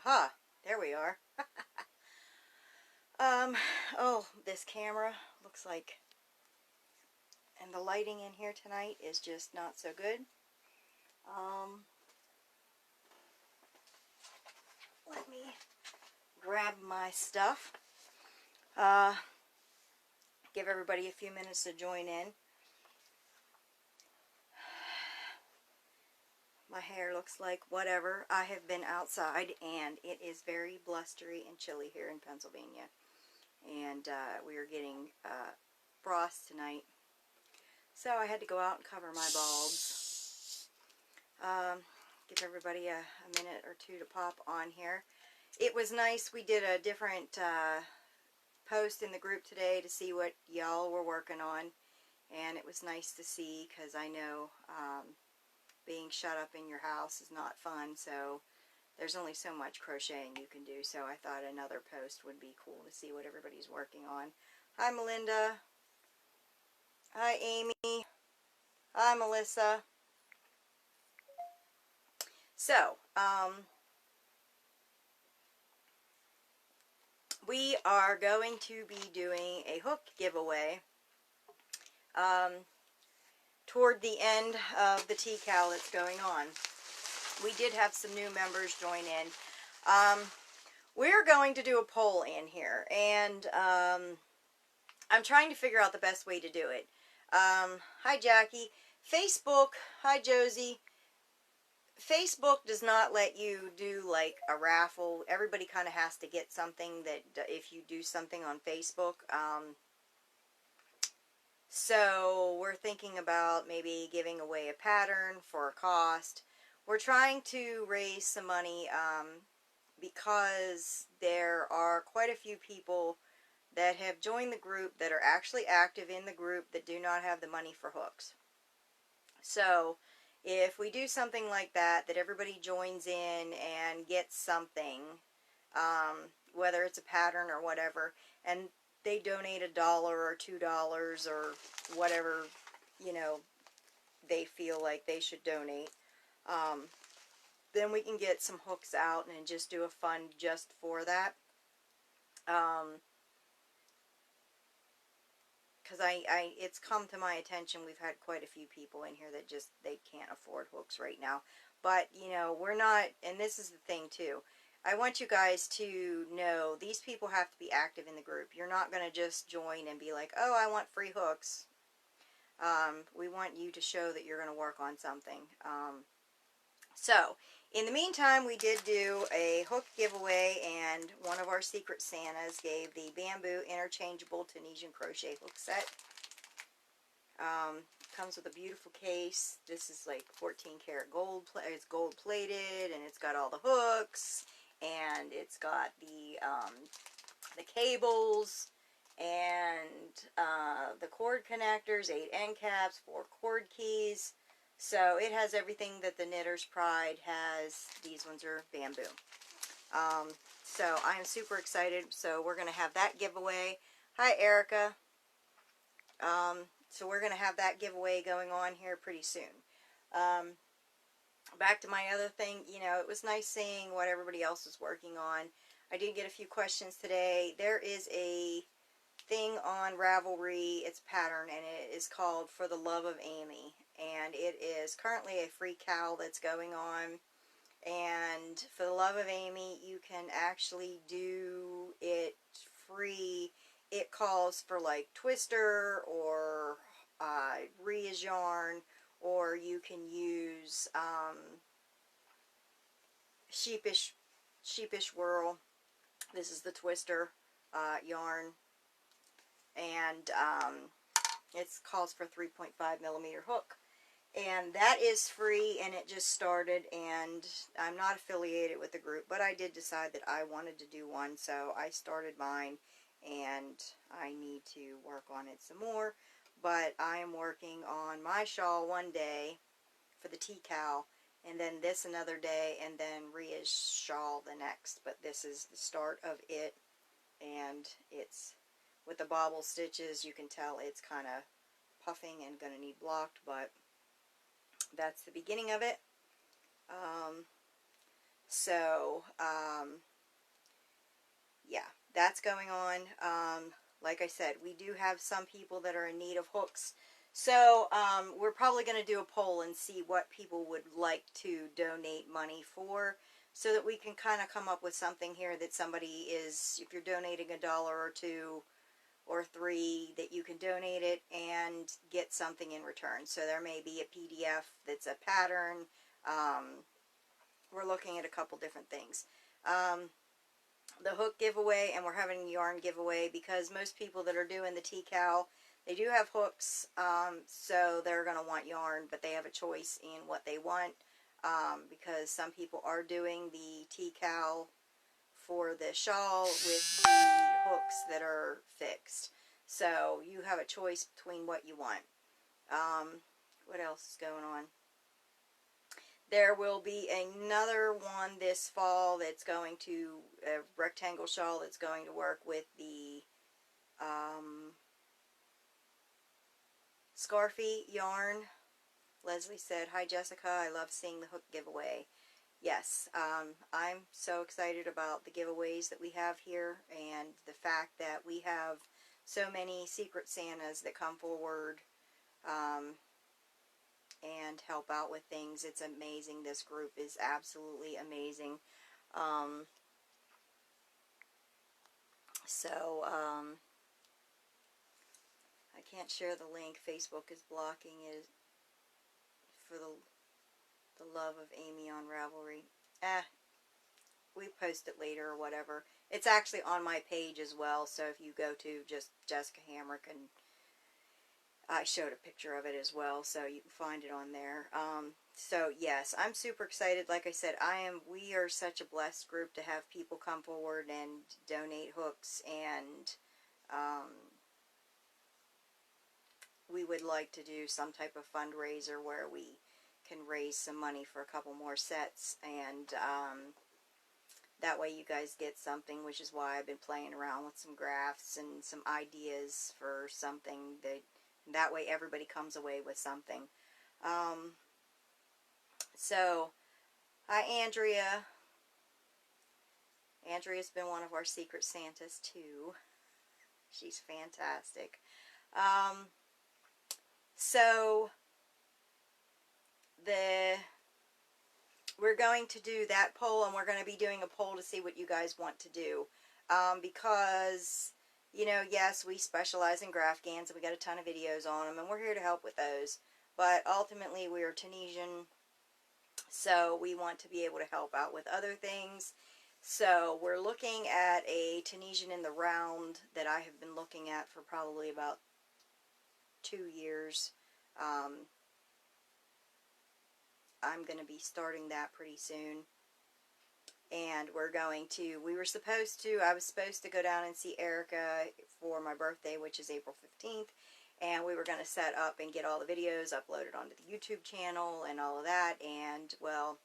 Aha, there we are. Oh, this camera looks like, and the lighting in here tonight is just not so good. Let me grab my stuff. Give everybody a few minutes to join in. My hair looks like whatever. I have been outside and it is very blustery and chilly here in Pennsylvania. And we are getting frost tonight. So I had to go out and cover my bulbs. Give everybody a minute or two to pop on here. It was nice. We did a different post in the group today to see what y'all were working on. And it was nice to see because I know being shut up in your house is not fun. So there's only so much crocheting you can do. So I thought another post would be cool to see what everybody's working on. Hi, Melinda. Hi, Amy. Hi, Melissa. So, we are going to be doing a hook giveaway toward the end of the TCAL that's going on. We did have some new members join in. We're going to do a poll in here, and I'm trying to figure out the best way to do it. Hi, Jackie. Facebook, hi, Josie. Facebook does not let you do like a raffle. Everybody kind of has to get something that if you do something on Facebook. So we're thinking about maybe giving away a pattern for a cost. We're trying to raise some money because there are quite a few people that have joined the group that are actually active in the group that do not have the money for hooks. So if we do something like that, that everybody joins in and gets something, whether it's a pattern or whatever, and they donate $1 or $2 or whatever, you know, they feel like they should donate, then we can get some hooks out and just do a fund just for that. Because it's come to my attention, we've had quite a few people in here that just, they can't afford hooks right now. But, you know, we're not, and this is the thing too, I want you guys to know, these people have to be active in the group. You're not going to just join and be like, oh, I want free hooks. We want you to show that you're going to work on something. So, in the meantime, we did do a hook giveaway, and one of our Secret Santas gave the bamboo interchangeable Tunisian crochet hook set. Comes with a beautiful case. This is like 14 karat gold. It's gold plated, and it's got all the hooks, and it's got the cables, and the cord connectors, 8 end caps, 4 cord keys. So it has everything that the Knitter's Pride has. These ones are bamboo. So I am super excited. So we're going to have that giveaway. Hi, Erica. So we're going to have that giveaway going on here pretty soon. Back to my other thing, you know, it was nice seeing what everybody else is working on. I did get a few questions today. There is a thing on Ravelry, it's a pattern, and it is called For the Love of Amy. And it is currently a free cal that's going on. And for the love of Amy, you can actually do it free. It calls for like twister or Ria's yarn, or you can use sheepish whirl. This is the twister yarn, and it calls for 3.5 millimeter hook. And that is free, and it just started, and I'm not affiliated with the group, but I did decide that I wanted to do one, so I started mine, and I need to work on it some more. But I am working on my shawl one day for the tea-cow, and then this another day, and then Ria's shawl the next. But this is the start of it, and it's with the bobble stitches. You can tell it's kind of puffing and going to need blocked, but that's the beginning of it. So, yeah, that's going on. Like I said, we do have some people that are in need of hooks. So, we're probably going to do a poll and see what people would like to donate money for, so that we can kind of come up with something here that somebody is, if you're donating $1 or $2 or $3, that you can donate it and get something in return. So there may be a PDF that's a pattern. We're looking at a couple different things. The hook giveaway, and we're having a yarn giveaway, because most people that are doing the T-Cal, they do have hooks, so they're going to want yarn, but they have a choice in what they want, because some people are doing the T-Cal for the shawl with the hooks that are fixed. So you have a choice between what you want. What else is going on? There will be another one this fall that's going to, a rectangle shawl that's going to work with the Scarfy yarn. Leslie said, "Hi Jessica, I love seeing the hook giveaway." Yes, I'm so excited about the giveaways that we have here, and the fact that we have so many Secret Santas that come forward and help out with things. It's amazing. This group is absolutely amazing. So, I can't share the link. Facebook is blocking it for the love of Amy on Ravelry. We post it later or whatever. It's actually on my page as well, so if you go to just Jessica Hamrick, and I showed a picture of it as well, so you can find it on there. So yes, I'm super excited. Like I said, we are such a blessed group to have people come forward and donate hooks, and we would like to do some type of fundraiser where we can raise some money for a couple more sets, and that way you guys get something, which is why I've been playing around with some graphs and some ideas for something that way everybody comes away with something. So, hi Andrea. Andrea's been one of our Secret Santas too. She's fantastic. So, we're going to do that poll, and we're going to be doing a poll to see what you guys want to do. Because, you know, yes, we specialize in Graphghans, and we got a ton of videos on them, and we're here to help with those. But ultimately, we are Tunisian, so we want to be able to help out with other things. So we're looking at a Tunisian in the round that I have been looking at for probably about 2 years. I'm going to be starting that pretty soon. And I was supposed to go down and see Erica for my birthday, which is April 15th. And we were going to set up and get all the videos uploaded onto the YouTube channel and all of that. And, well,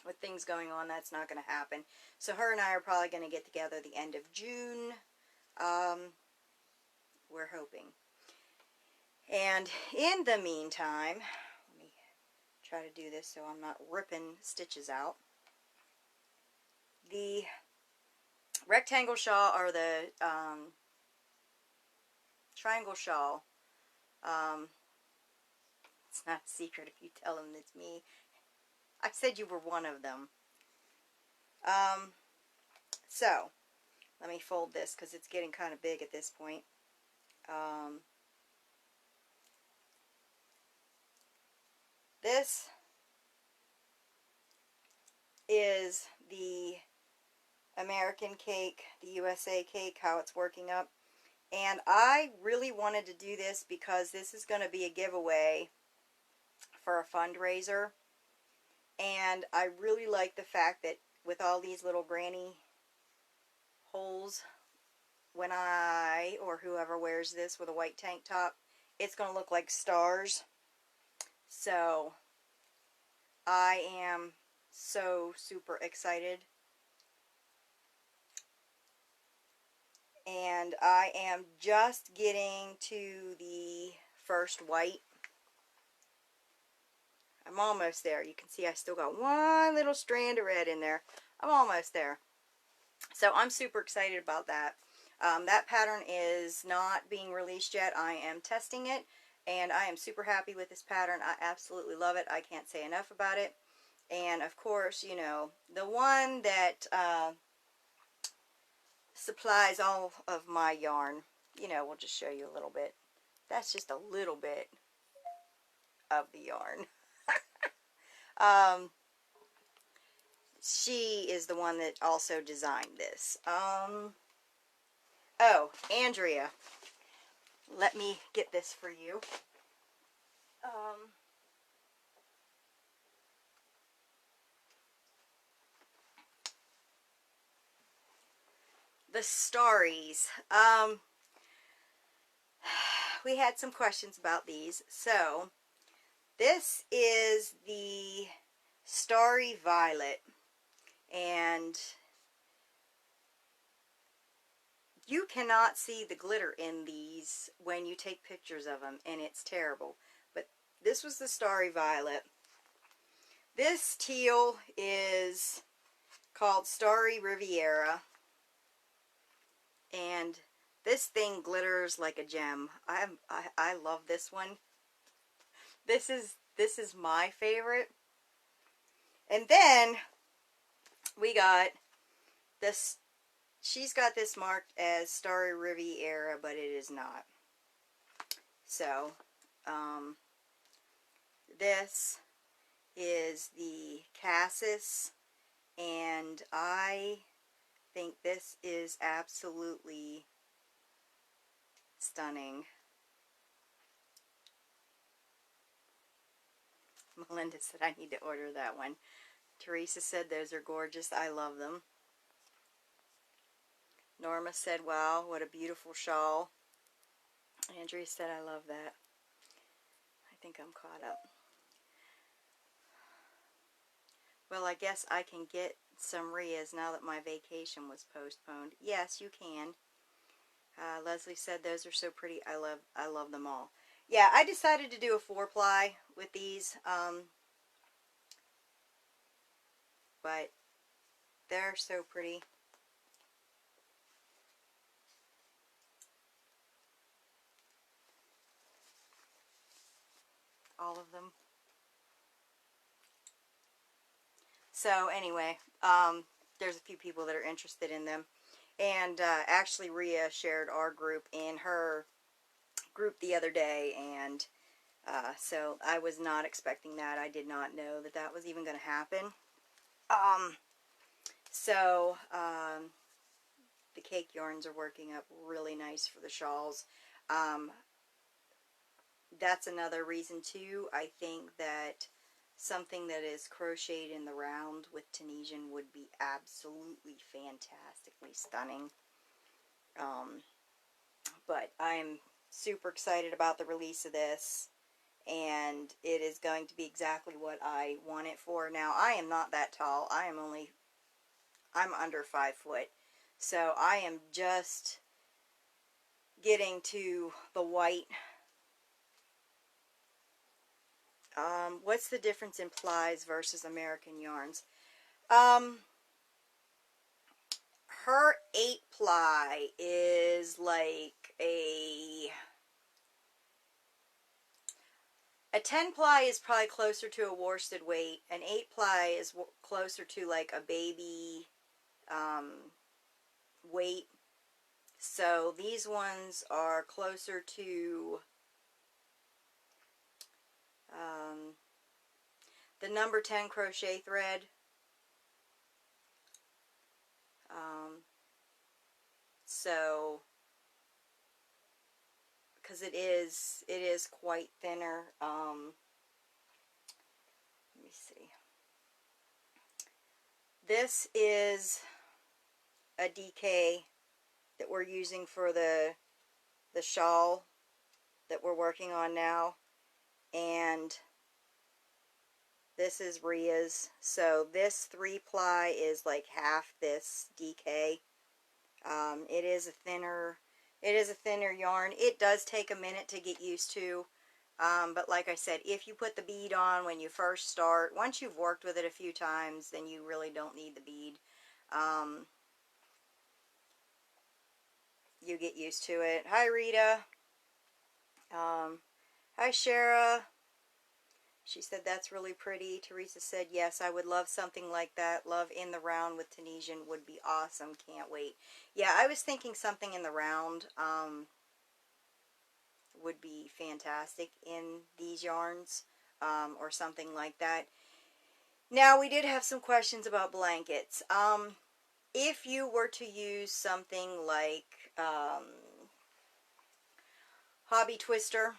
with things going on, that's not going to happen. So her and I are probably going to get together the end of June. We're hoping. And in the meantime, let me try to do this so I'm not ripping stitches out. The rectangle shawl, or the triangle shawl, it's not a secret if you tell them it's me. I said you were one of them. So, let me fold this because it's getting kind of big at this point. This is the American cake, the USA cake, how it's working up. And I really wanted to do this because this is going to be a giveaway for a fundraiser. And I really like the fact that with all these little granny holes, when I, or whoever wears this with a white tank top, it's going to look like stars. So, I am so super excited. And I am just getting to the first white. I'm almost there. You can see I still got one little strand of red in there. I'm almost there. So I'm super excited about that. That pattern is not being released yet. I am testing it, and I am super happy with this pattern. I absolutely love it. I can't say enough about it. And of course, you know, the one that supplies all of my yarn, you know, we'll just show you a little bit. That's just a little bit of the yarn. She is the one that also designed this. Oh, Andrea, let me get this for you. The Starries. We had some questions about these. So, this is the Starry Violet. And you cannot see the glitter in these when you take pictures of them, and it's terrible. But this was the Starry Violet. This teal is called Starry Riviera, and this thing glitters like a gem. I love this one. This is my favorite. And then we got this. She's got this marked as Starry Riviera, but it is not. So, this is the Cassis, and I think this is absolutely stunning. Melinda said I need to order that one. Teresa said those are gorgeous. I love them. Norma said, wow, what a beautiful shawl. Andrea said, I love that. I think I'm caught up. Well, I guess I can get some Rias now that my vacation was postponed. Yes, you can. Leslie said those are so pretty. I love them all. Yeah, I decided to do a 4-ply with these. But they're so pretty. All of them. So anyway, there's a few people that are interested in them. And actually Rhea shared our group in her group the other day, and so I was not expecting that. I did not know that that was even going to happen. The cake yarns are working up really nice for the shawls. That's another reason too. I think that something that is crocheted in the round with Tunisian would be absolutely fantastically stunning. But I'm super excited about the release of this, and it is going to be exactly what I want it for. Now, I am not that tall. I'm under 5 foot. So I am just getting to the white. What's the difference in plies versus American yarns? Her 8-ply is like a 10-ply is probably closer to a worsted weight. An 8-ply is closer to like a baby weight. So these ones are closer to the number 10 crochet thread. So, because it is quite thinner. Let me see. This is a DK that we're using for the shawl that we're working on now, and this is Rhea's. So this 3-ply is like half this DK. It is a thinner yarn. It does take a minute to get used to. But like I said, if you put the bead on when you first start, once you've worked with it a few times, then you really don't need the bead. You get used to it. Hi, Rita. Hi, Shara. She said that's really pretty. Teresa said, yes, I would love something like that. Love in the round with Tunisian would be awesome. Can't wait. Yeah, I was thinking something in the round would be fantastic in these yarns, or something like that. Now, we did have some questions about blankets. If you were to use something like Hobby Twister.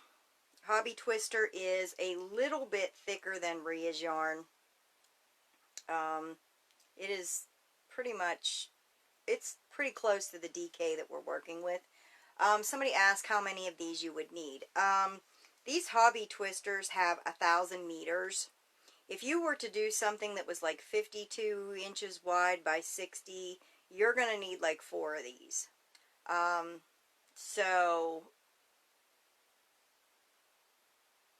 Hobby Twister is a little bit thicker than Rhea's yarn. It is pretty much, it's pretty close to the DK that we're working with. Somebody asked how many of these you would need. These Hobby Twisters have 1,000 meters. If you were to do something that was like 52 inches wide by 60, you're going to need like 4 of these. So,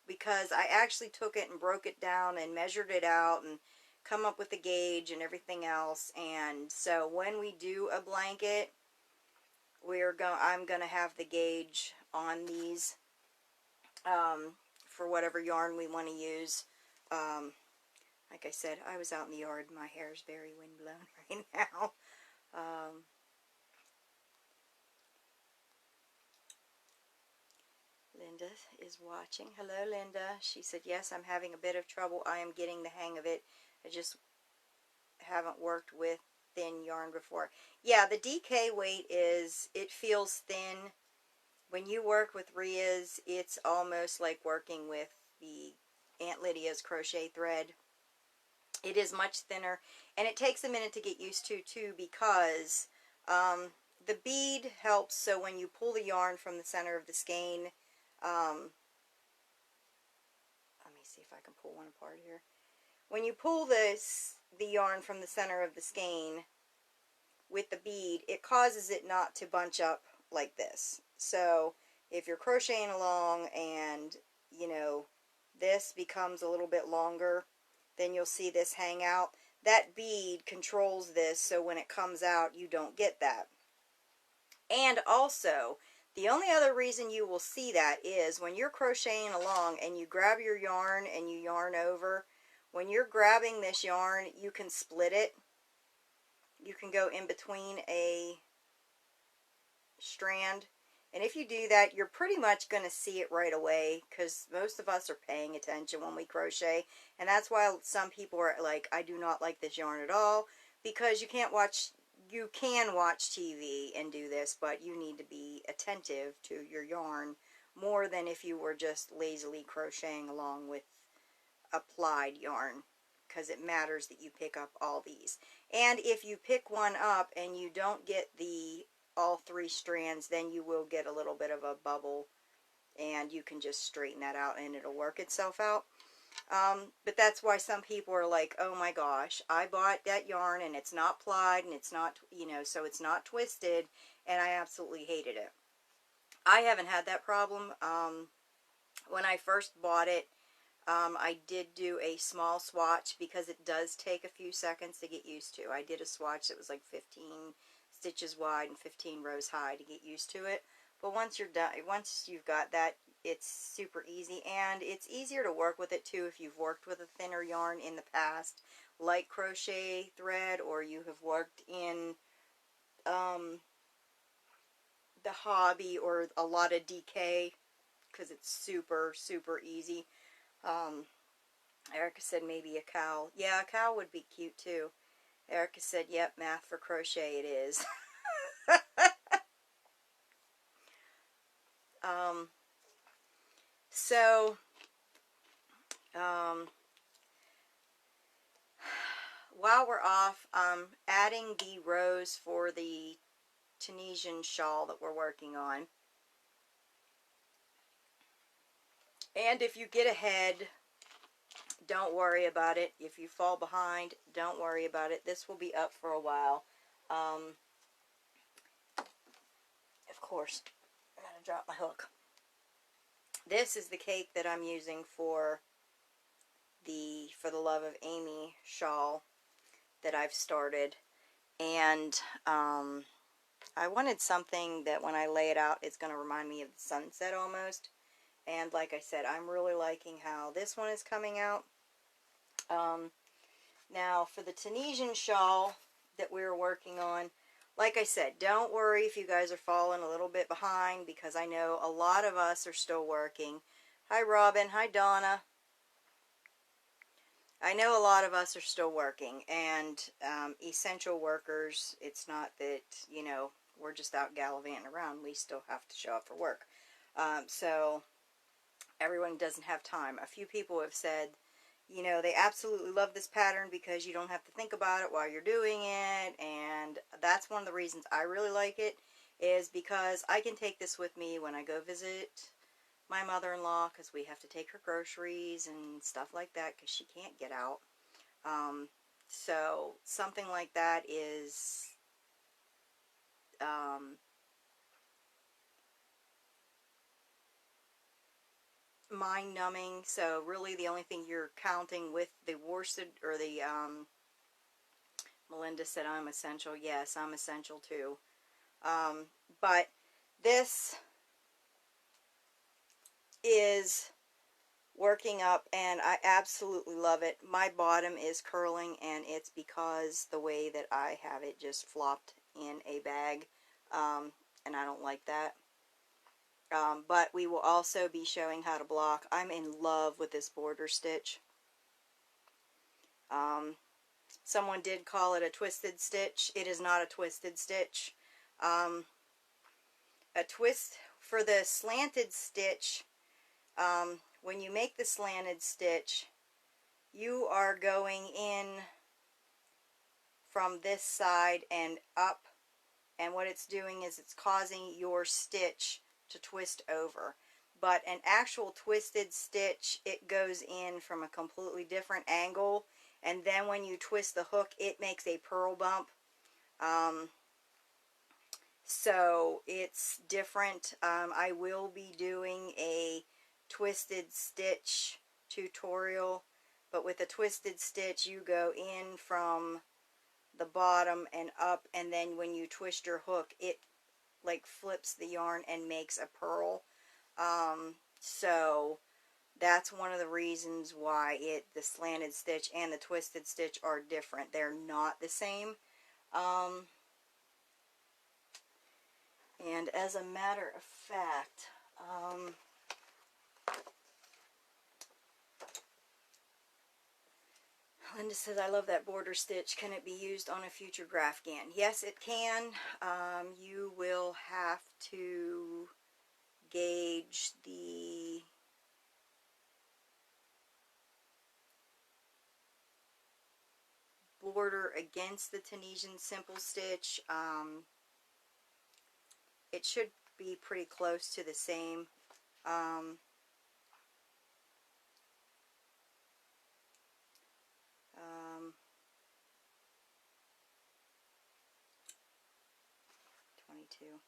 because I actually took it and broke it down and measured it out and come up with the gauge and everything else, and so when we do a blanket, I'm going to have the gauge on these for whatever yarn we want to use. Like I said, I was out in the yard. My hair's very windblown right now. Linda is watching. Hello, Linda. She said, yes, I'm having a bit of trouble. I am getting the hang of it. I just haven't worked with thin yarn before. Yeah, the DK weight is, it feels thin. When you work with Rhea's, it's almost like working with the Aunt Lydia's crochet thread. It is much thinner, and it takes a minute to get used to too, because the bead helps. So when you pull the yarn from the center of the skein, let me see if I can pull one apart here. When you pull the yarn from the center of the skein with the bead, it causes it not to bunch up like this. So if you're crocheting along and, you know, this becomes a little bit longer, then you'll see this hang out. That bead controls this, so when it comes out, you don't get that. And also, the only other reason you will see that is when you're crocheting along and you grab your yarn and you yarn over, when you're grabbing this yarn, you can split it. You can go in between a strand. And if you do that, you're pretty much going to see it right away, because most of us are paying attention when we crochet. And that's why some people are like, I do not like this yarn at all, because you can watch TV and do this, but you need to be attentive to your yarn more than if you were just lazily crocheting along with applied yarn, because it matters that you pick up all these. And if you pick one up and you don't get all 3 strands, then you will get a little bit of a bubble, and you can just straighten that out and it'll work itself out. But that's why some people are like, oh my gosh, I bought that yarn and it's not plied and it's not, you know, so it's not twisted, and I absolutely hated it. I haven't had that problem. When I first bought it, I did do a small swatch, because it does take a few seconds to get used to. I did a swatch that was like 15 stitches wide and 15 rows high to get used to it. But once you're done, once you've got that, it's super easy, and it's easier to work with it too if you've worked with a thinner yarn in the past, like crochet thread, or you have worked in the hobby or a lot of DK, because it's super, super easy. Erica said maybe a cowl. Yeah, a cowl would be cute too. Erica said, yep, math for crochet it is. So, while we're off, adding the rows for the Tunisian shawl that we're working on. And if you get ahead, don't worry about it. If you fall behind, don't worry about it. This will be up for a while. Of course, I'm going to drop my hook. This is the cake that I'm using for the Love of Amy shawl that I've started. And I wanted something that when I lay it out, it's going to remind me of the sunset almost. And like I said, I'm really liking how this one is coming out. Now, for the Tunisian shawl that we were working on, like I said, don't worry if you guys are falling a little bit behind, because I know a lot of us are still working. Hi, Robin. Hi, Donna. I know a lot of us are still working, and essential workers, it's not that, you know, we're just out gallivanting around. We still have to show up for work. So everyone doesn't have time. A few people have said, you know, they absolutely love this pattern because you don't have to think about it while you're doing it, and that's one of the reasons I really like it, is because I can take this with me when I go visit my mother-in-law, because we have to take her groceries and stuff like that because she can't get out. So something like that is mind-numbing. So really the only thing you're counting with the worsted, or the Melinda said I'm essential. Yes, I'm essential too. But this is working up, and I absolutely love it. My bottom is curling, and it's because the way that I have it just flopped in a bag, and I don't like that. But we will also be showing how to block. I'm in love with this border stitch. Someone did call it a twisted stitch. It is not a twisted stitch. A twist for the slanted stitch, when you make the slanted stitch, you are going in from this side and up, and what it's doing is it's causing your stitch to twist over. But an actual twisted stitch, it goes in from a completely different angle, and then when you twist the hook, it makes a purl bump. So it's different. I will be doing a twisted stitch tutorial, but with a twisted stitch you go in from the bottom and up, and then when you twist your hook, it like flips the yarn and makes a purl. So that's one of the reasons why the slanted stitch and the twisted stitch are different. They're not the same. And as a matter of fact, Linda says, I love that border stitch. Can it be used on a future Graphghan? Yes, it can. You will have to gauge the border against the Tunisian simple stitch. It should be pretty close to the same. 22.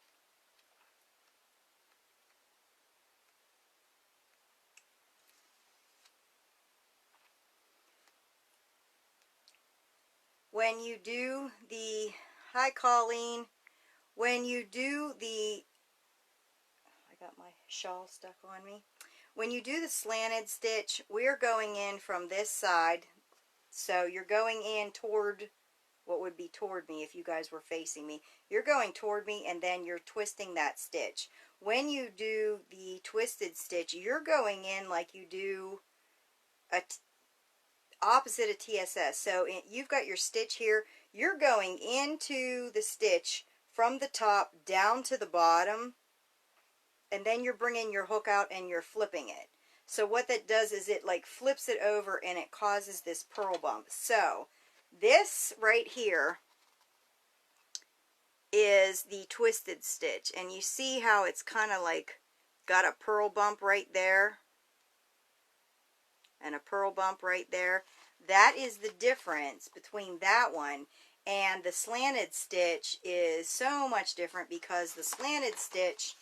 When you do the, hi Colleen, when you do the, I got my shawl stuck on me. When you do the slanted stitch, we're going in from this side. So you're going in toward, what would be toward me if you guys were facing me. You're going toward me, and then you're twisting that stitch. When you do the twisted stitch, you're going in like you do opposite of TSS. So you've got your stitch here. You're going into the stitch from the top down to the bottom, and then you're bringing your hook out and you're flipping it. So what that does is it like flips it over, and it causes this purl bump. So this right here is the twisted stitch, and you see how it's kind of like got a purl bump right there and a purl bump right there. That is the difference between that one and the slanted stitch. Is so much different because the slanted stitch,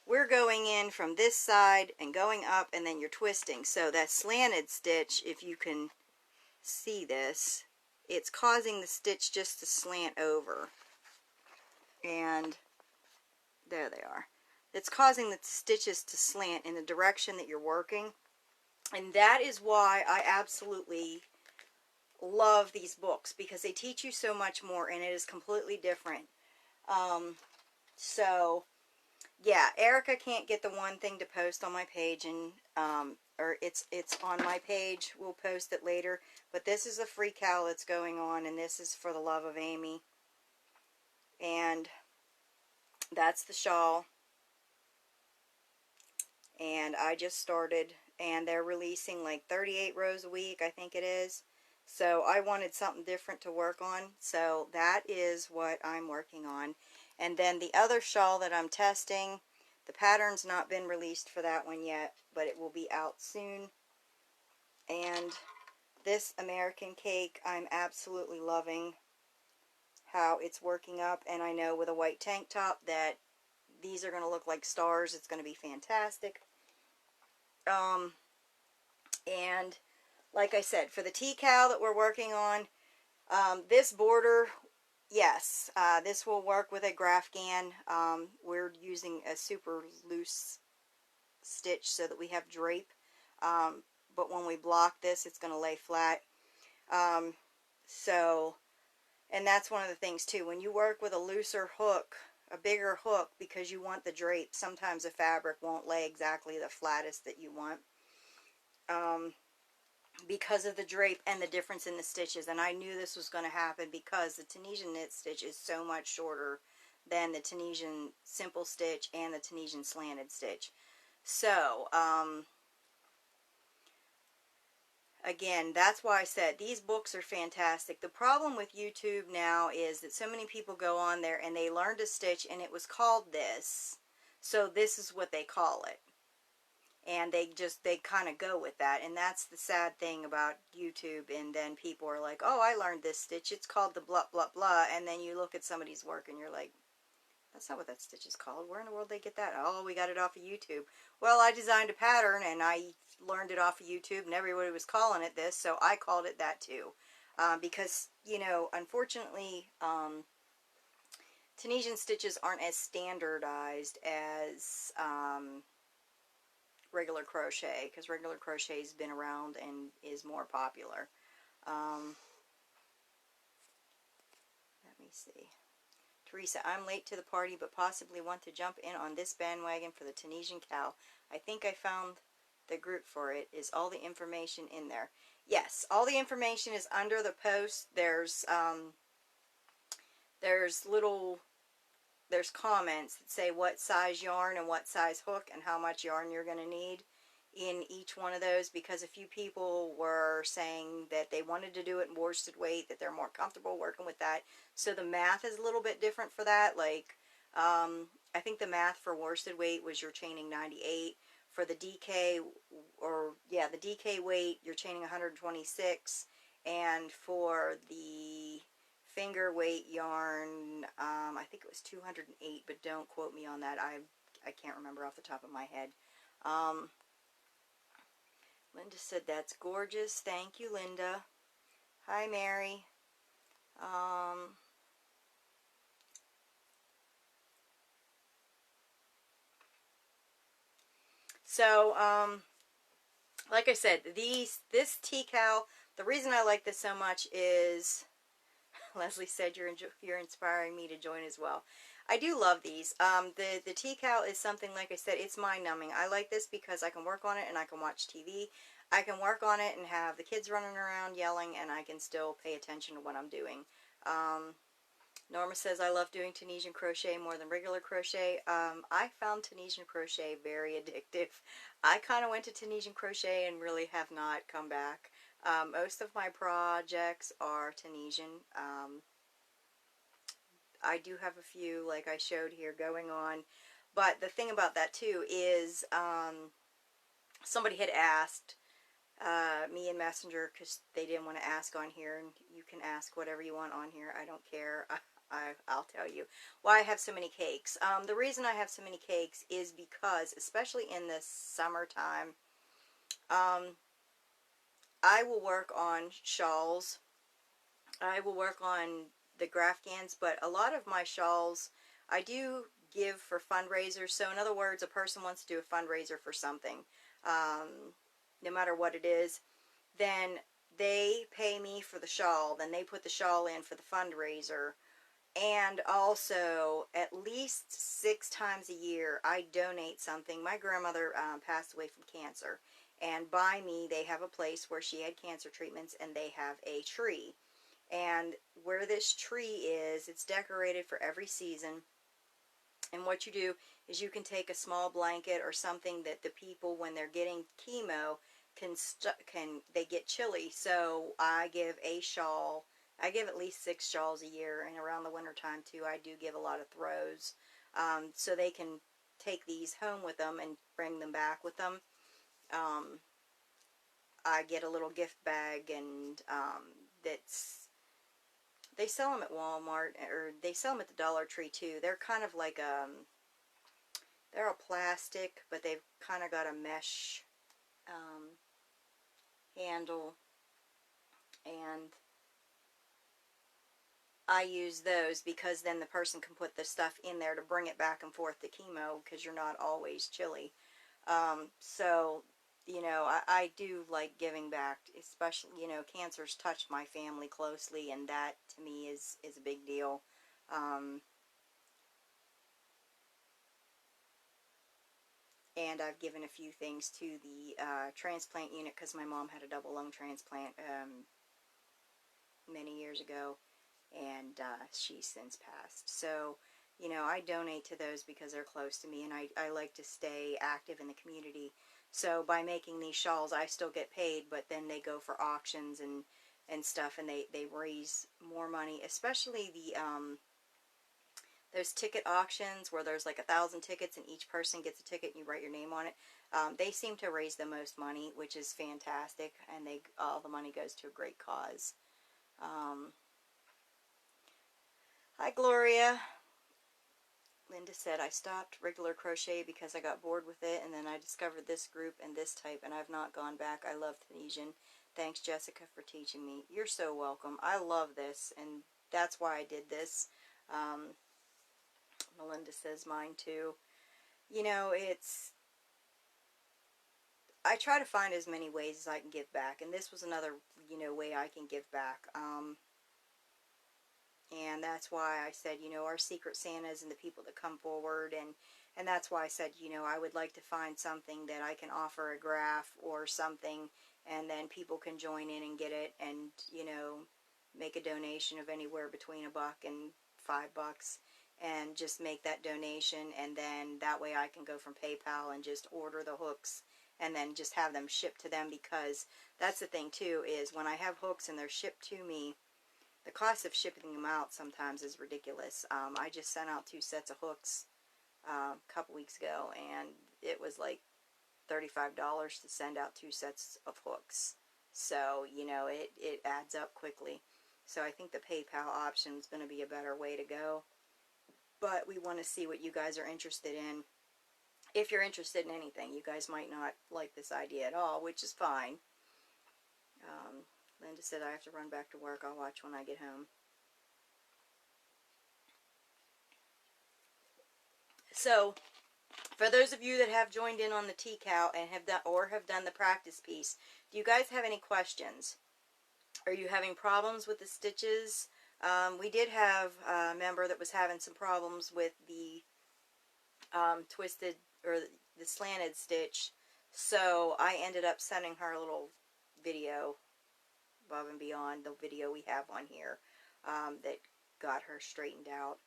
we're going in from this side and going up, and then you're twisting. So that slanted stitch, if you can see this, it's causing the stitch just to slant over. And there they are. It's causing the stitches to slant in the direction that you're working. And that is why I absolutely love these books, because they teach you so much more, and it is completely different. So yeah, Erica can't get the one thing to post on my page, and or it's on my page. We'll post it later. But this is a free cowl that's going on, and this is for the love of Amy. And that's the shawl. And I just started, and they're releasing like 38 rows a week, I think it is. So I wanted something different to work on, so that is what I'm working on. And then the other shawl that I'm testing, the pattern's not been released for that one yet, but it will be out soon. And this American cake, I'm absolutely loving how it's working up, and I know with a white tank top that these are going to look like stars. It's going to be fantastic. And like I said, for the tea cowl that we're working on, this border, yes, this will work with a Graphghan. We're using a super loose stitch so that we have drape. But when we block this, it's going to lay flat. And that's one of the things too. When you work with a looser hook, a bigger hook, because you want the drape, sometimes the fabric won't lay exactly the flattest that you want. Because of the drape and the difference in the stitches. And I knew this was going to happen because the Tunisian knit stitch is so much shorter than the Tunisian simple stitch and the Tunisian slanted stitch. So, again, that's why I said these books are fantastic. The problem with YouTube now is that so many people go on there and they learn to stitch and it was called this, so this is what they call it. And they kind of go with that. And that's the sad thing about YouTube. And then people are like, oh, I learned this stitch. It's called the blah, blah, blah. And then you look at somebody's work and you're like, that's not what that stitch is called. Where in the world did they get that? Oh, we got it off of YouTube. Well, I designed a pattern and I learned it off of YouTube, and everybody was calling it this, so I called it that too. Because, you know, unfortunately, Tunisian stitches aren't as standardized as regular crochet, because regular crochet has been around and is more popular. Let me see. Teresa, I'm late to the party, but possibly want to jump in on this bandwagon for the Tunisian cowl. I think I found the group for it. Is all the information in there? Yes, all the information is under the post. There's comments that say what size yarn and what size hook and how much yarn you're going to need in each one of those, because a few people were saying that they wanted to do it in worsted weight, that they're more comfortable working with that. So the math is a little bit different for that. Like, I think the math for worsted weight was you're chaining 98. For the DK, the DK weight, you're chaining 126. And for the finger weight yarn, I think it was 208, but don't quote me on that. I can't remember off the top of my head. Linda said, that's gorgeous. Thank you, Linda. Hi, Mary. Like I said, this tea cowl, the reason I like this so much is, Leslie said, you're inspiring me to join as well. I do love these. The tea cowl is something, like I said, it's mind-numbing. I like this because I can work on it and I can watch TV. I can work on it and have the kids running around yelling, and I can still pay attention to what I'm doing. Norma says, I love doing Tunisian crochet more than regular crochet. I found Tunisian crochet very addictive. I kind of went to Tunisian crochet and really have not come back. Most of my projects are Tunisian. I do have a few, like I showed here, going on. But the thing about that, too, is somebody had asked, me and Messenger, because they didn't want to ask on here, and you can ask whatever you want on here. I don't care. I'll tell you why I have so many cakes. The reason I have so many cakes is because, especially in the summertime, um, I will work on shawls. I will work on the Graphghans, but a lot of my shawls I do give for fundraisers. So in other words, a person wants to do a fundraiser for something, no matter what it is, then they pay me for the shawl, then they put the shawl in for the fundraiser, and also at least 6 times a year I donate something. My grandmother passed away from cancer, and by me they have a place where she had cancer treatments, and they have a tree. And where this tree is, it's decorated for every season. And what you do is you can take a small blanket or something that the people, when they're getting chemo, can they get chilly. So I give a shawl. I give at least 6 shawls a year, and around the winter time too, I do give a lot of throws, so they can take these home with them and bring them back with them. Um, I get a little gift bag, and that's they sell them at Walmart, or they sell them at the Dollar Tree too. They're kind of like they're a plastic, but they've kind of got a mesh handle, and I use those because then the person can put the stuff in there to bring it back and forth to chemo, because you're not always chilly. So, I do like giving back, especially, cancer's touched my family closely, and that to me is a big deal. Um, and I've given a few things to the transplant unit, because my mom had a double lung transplant many years ago, and she's since passed. So, I donate to those because they're close to me, and I like to stay active in the community. So by making these shawls, I still get paid, but then they go for auctions and stuff, and they raise more money, especially the those ticket auctions where there's like 1,000 tickets and each person gets a ticket and you write your name on it. They seem to raise the most money, which is fantastic, and all the money goes to a great cause. Hi, Gloria. Linda said, I stopped regular crochet because I got bored with it, and then I discovered this group and this type, and I've not gone back. I love Tunisian. Thanks, Jessica, for teaching me. You're so welcome. I love this, and that's why I did this. Melinda says mine too. I try to find as many ways as I can give back, and this was another, way I can give back. And that's why I said, our secret Santas and the people that come forward, and that's why I said, I would like to find something that I can offer a graph or something, and then people can join in and get it, and, make a donation of anywhere between $1 and $5, and just make that donation, and then that way I can go from PayPal and just order the hooks, and then just have them shipped to them, because that's the thing too, is when I have hooks and they're shipped to me, the cost of shipping them out sometimes is ridiculous. I just sent out 2 sets of hooks a couple weeks ago, and it was like $35 to send out 2 sets of hooks. So, it adds up quickly. So I think the PayPal option is going to be a better way to go. But we want to see what you guys are interested in. If you're interested in anything, you guys might not like this idea at all, which is fine. Linda said, I have to run back to work. I'll watch when I get home. So, for those of you that have joined in on the T-Cow and have done the practice piece, do you guys have any questions? Are you having problems with the stitches? We did have a member that was having some problems with the twisted, or the slanted stitch, so I ended up sending her a little video above and beyond the video we have on here, that got her straightened out.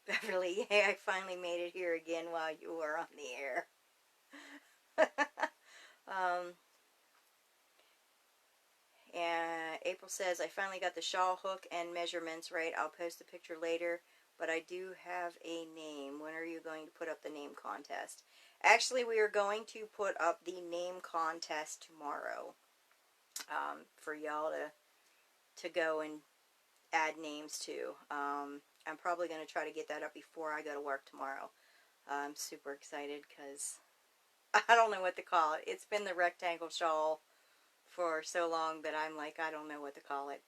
Beverly, yeah, I finally made it here again while you were on the air. And April says, I finally got the shawl hook and measurements right. I'll post a picture later, but I do have a name. When are you going to put up the name contest? Actually, we are going to put up the name contest tomorrow for y'all to go and add names to. I'm probably going to try to get that up before I go to work tomorrow. I'm super excited because I don't know what to call it. It's been the rectangle shawl for so long that I'm like, I don't know what to call it.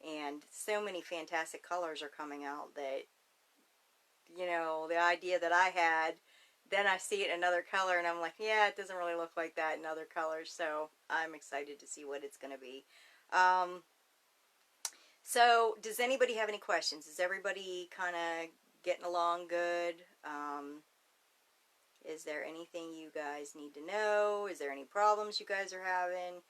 And so many fantastic colors are coming out that, you know, the idea that I had, then I see it in another color and I'm like, yeah, it doesn't really look like that in other colors. So I'm excited to see what it's going to be. So does anybody have any questions? Is everybody kind of getting along good? Is there anything you guys need to know? Is there any problems you guys are having?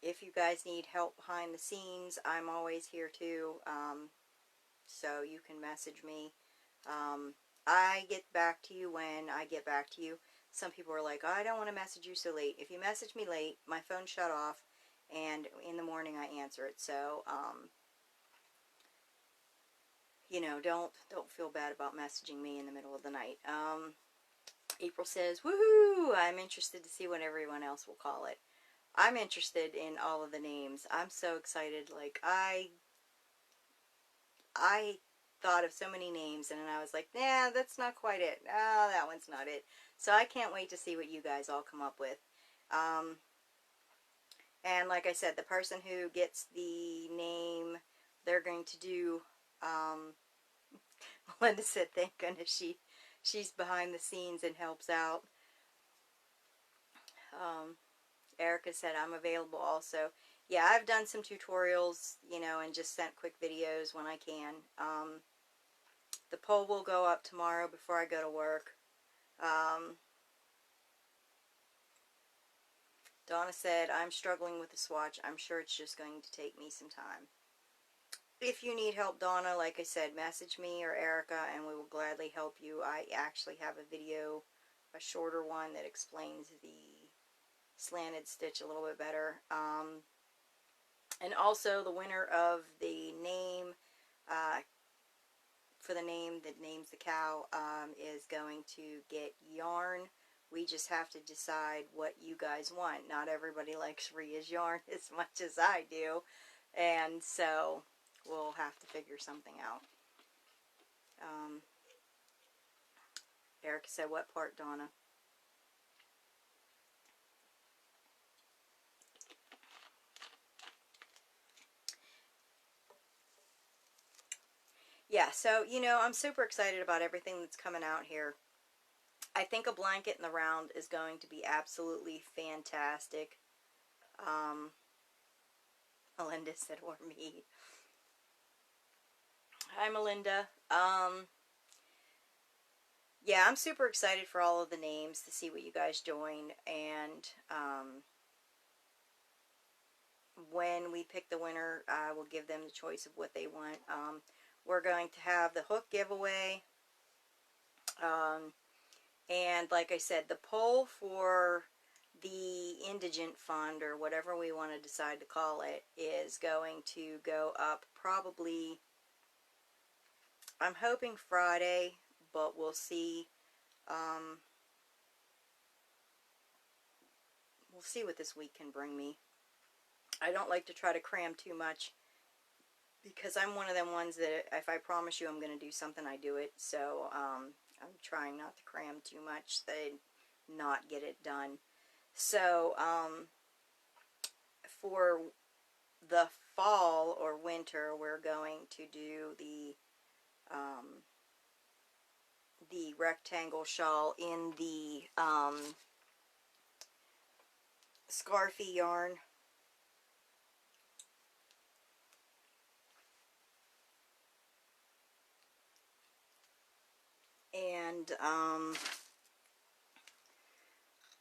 If you guys need help behind the scenes, I'm always here too. So you can message me. I get back to you when I get back to you. Some people are like, I don't want to message you so late. If you message me late, my phone shut off, and in the morning I answer it. So, you know, don't feel bad about messaging me in the middle of the night. April says, woohoo! I'm interested to see what everyone else will call it. I'm interested in all of the names. I'm so excited. Like, I thought of so many names, and I was like, nah, that's not quite it. Oh, that one's not it. So I can't wait to see what you guys all come up with. And like I said, the person who gets the name, they're going to do, Melinda said, thank goodness she's behind the scenes and helps out. Erica said, I'm available also. Yeah, I've done some tutorials, you know, and just sent quick videos when I can. The poll will go up tomorrow before I go to work. Donna said, I'm struggling with the swatch. I'm sure it's just going to take me some time. If you need help, Donna, like I said, message me or Erica and we will gladly help you. I actually have a video, a shorter one, that explains the slanted stitch a little bit better. And also the winner of the name, for the name that names the cow, is going to get yarn. We just have to decide what you guys want. Not everybody likes Rhea's yarn as much as I do. And so we'll have to figure something out. Erica said, what part, Donna? Yeah, so, you know, I'm super excited about everything that's coming out here. I think a blanket in the round is going to be absolutely fantastic. Melinda said, or me. Hi, Melinda. Yeah, I'm super excited for all of the names to see what you guys join. And when we pick the winner, I will give them the choice of what they want. We're going to have the hook giveaway. And like I said, the poll for the indigent fund, or whatever we want to decide to call it, is going to go up probably, I'm hoping Friday, but we'll see. We'll see what this week can bring me. I don't like to try to cram too much, because I'm one of them ones that if I promise you I'm going to do something, I do it. So I'm trying not to cram too much, not get it done. So for the fall or winter, we're going to do the rectangle shawl in the scarfy yarn. And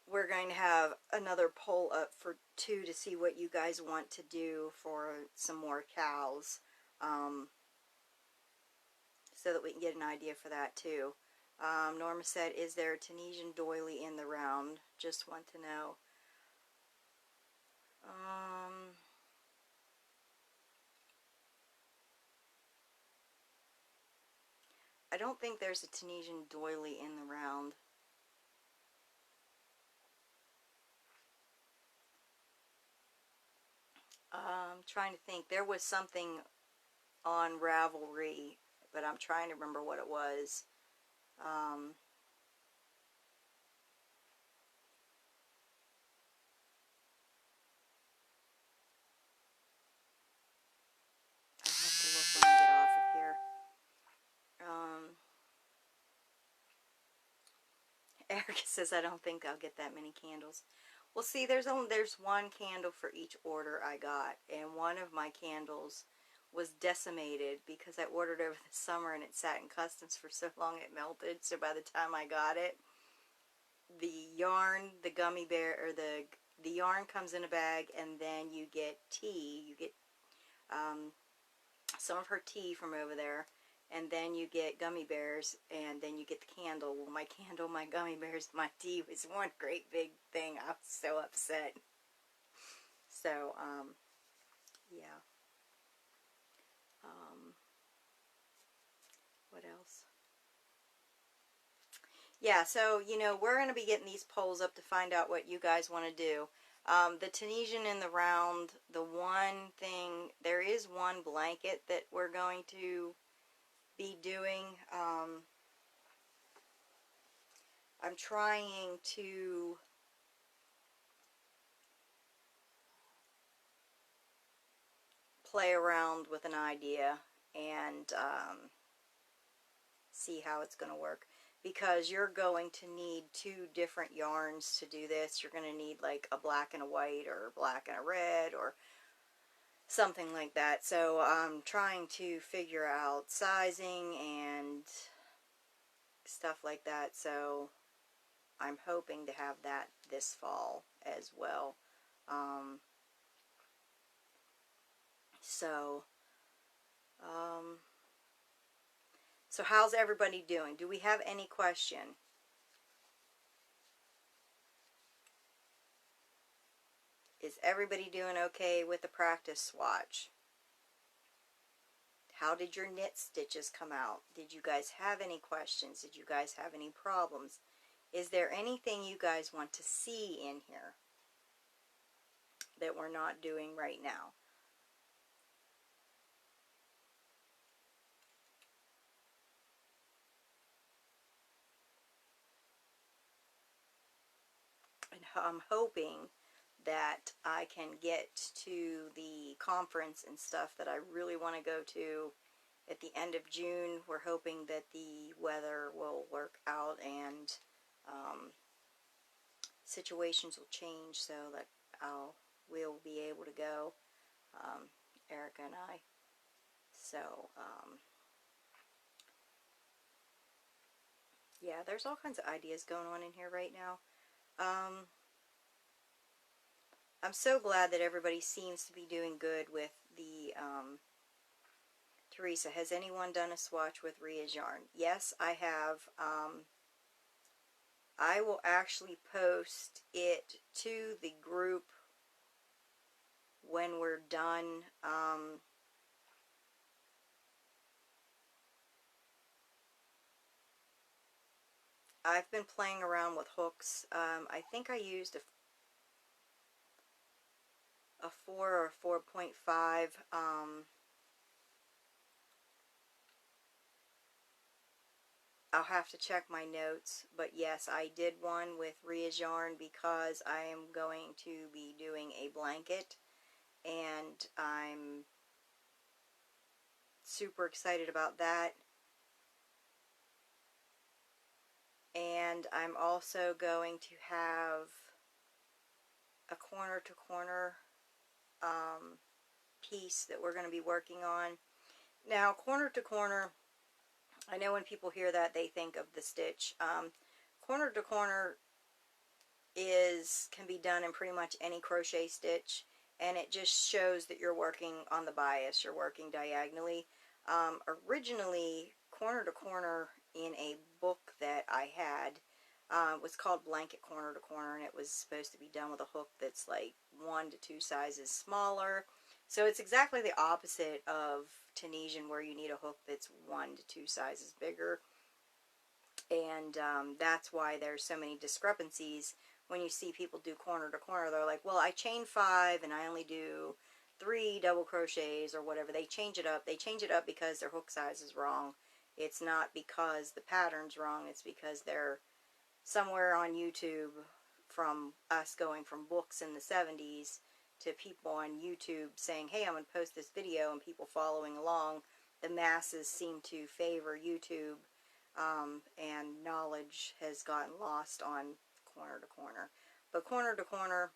we're going to have another poll up for 2 to see what you guys want to do for some more cows, so that we can get an idea for that too. Norma said, is there a Tunisian doily in the round? Just want to know. I don't think there's a Tunisian doily in the round. I'm trying to think. There was something on Ravelry, but I'm trying to remember what it was. I'll have to look when I get off of here. Erica says, I don't think I'll get that many candles. Well, see, there's one candle for each order I got, and one of my candles was decimated because I ordered over the summer and it sat in customs for so long it melted. So by the time I got it, the yarn, the gummy bear, or the yarn comes in a bag, and then you get tea. You get some of her tea from over there, and then you get gummy bears, and then you get the candle. Well, my candle, my gummy bears, my tea was one great big thing. I was so upset. So, yeah. What else? Yeah, so, you know, we're going to be getting these polls up to find out what you guys want to do. The Tunisian in the round, the one thing, there is one blanket that we're going to be doing. I'm trying to play around with an idea and see how it's going to work, because you're going to need two different yarns to do this. You're going to need like a black and a white, or black and a red, or something like that. So I'm trying to figure out sizing and stuff like that. So I'm hoping to have that this fall as well. So so how's everybody doing? Do we have any question? Is everybody doing okay with the practice swatch? How did your knit stitches come out? Did you guys have any questions? Did you guys have any problems? Is there anything you guys want to see in here that we're not doing right now? And I'm hoping that I can get to the conference and stuff that I really want to go to at the end of June. We're hoping that the weather will work out and situations will change so that we'll be able to go, Erica and I. So, yeah, there's all kinds of ideas going on in here right now. I'm so glad that everybody seems to be doing good with the, Teresa, has anyone done a swatch with Ria's yarn? Yes, I have. I will actually post it to the group when we're done. I've been playing around with hooks. I think I used a 4 or 4.5. I'll have to check my notes, but yes, I did one with Ria's yarn because I am going to be doing a blanket, and I'm super excited about that. And I'm also going to have a corner to corner piece that we're going to be working on. Now, corner to corner, I know when people hear that they think of the stitch. Corner to corner can be done in pretty much any crochet stitch, and it just shows that you're working on the bias, you're working diagonally. Originally, corner to corner in a book that I had was called Blanket Corner to Corner, and it was supposed to be done with a hook that's like 1 to 2 sizes smaller. So it's exactly the opposite of Tunisian, where you need a hook that's 1 to 2 sizes bigger. And that's why there's so many discrepancies when you see people do corner to corner. They're like, well, I chain 5 and I only do 3 double crochets or whatever. They change it up. They change it up because their hook size is wrong. It's not because the pattern's wrong. It's because they're somewhere on YouTube, from us going from books in the 70s to people on YouTube saying, hey, I'm going to post this video, and people following along. The masses seem to favor YouTube, and knowledge has gotten lost on corner to corner. But corner to corner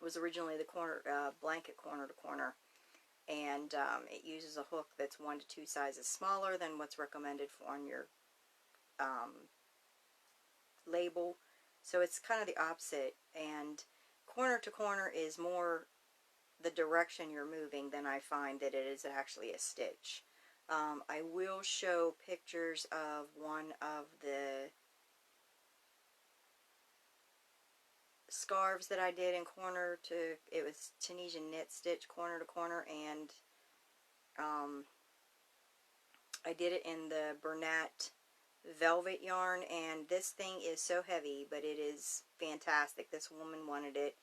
was originally the corner blanket corner to corner, and it uses a hook that's 1 to 2 sizes smaller than what's recommended for on your label. So it's kind of the opposite, and corner to corner is more the direction you're moving than I find that it is actually a stitch. I will show pictures of one of the scarves that I did in corner to, it was Tunisian knit stitch corner to corner, and I did it in the Bernat velvet yarn, and this thing is so heavy, but it is fantastic. This woman wanted it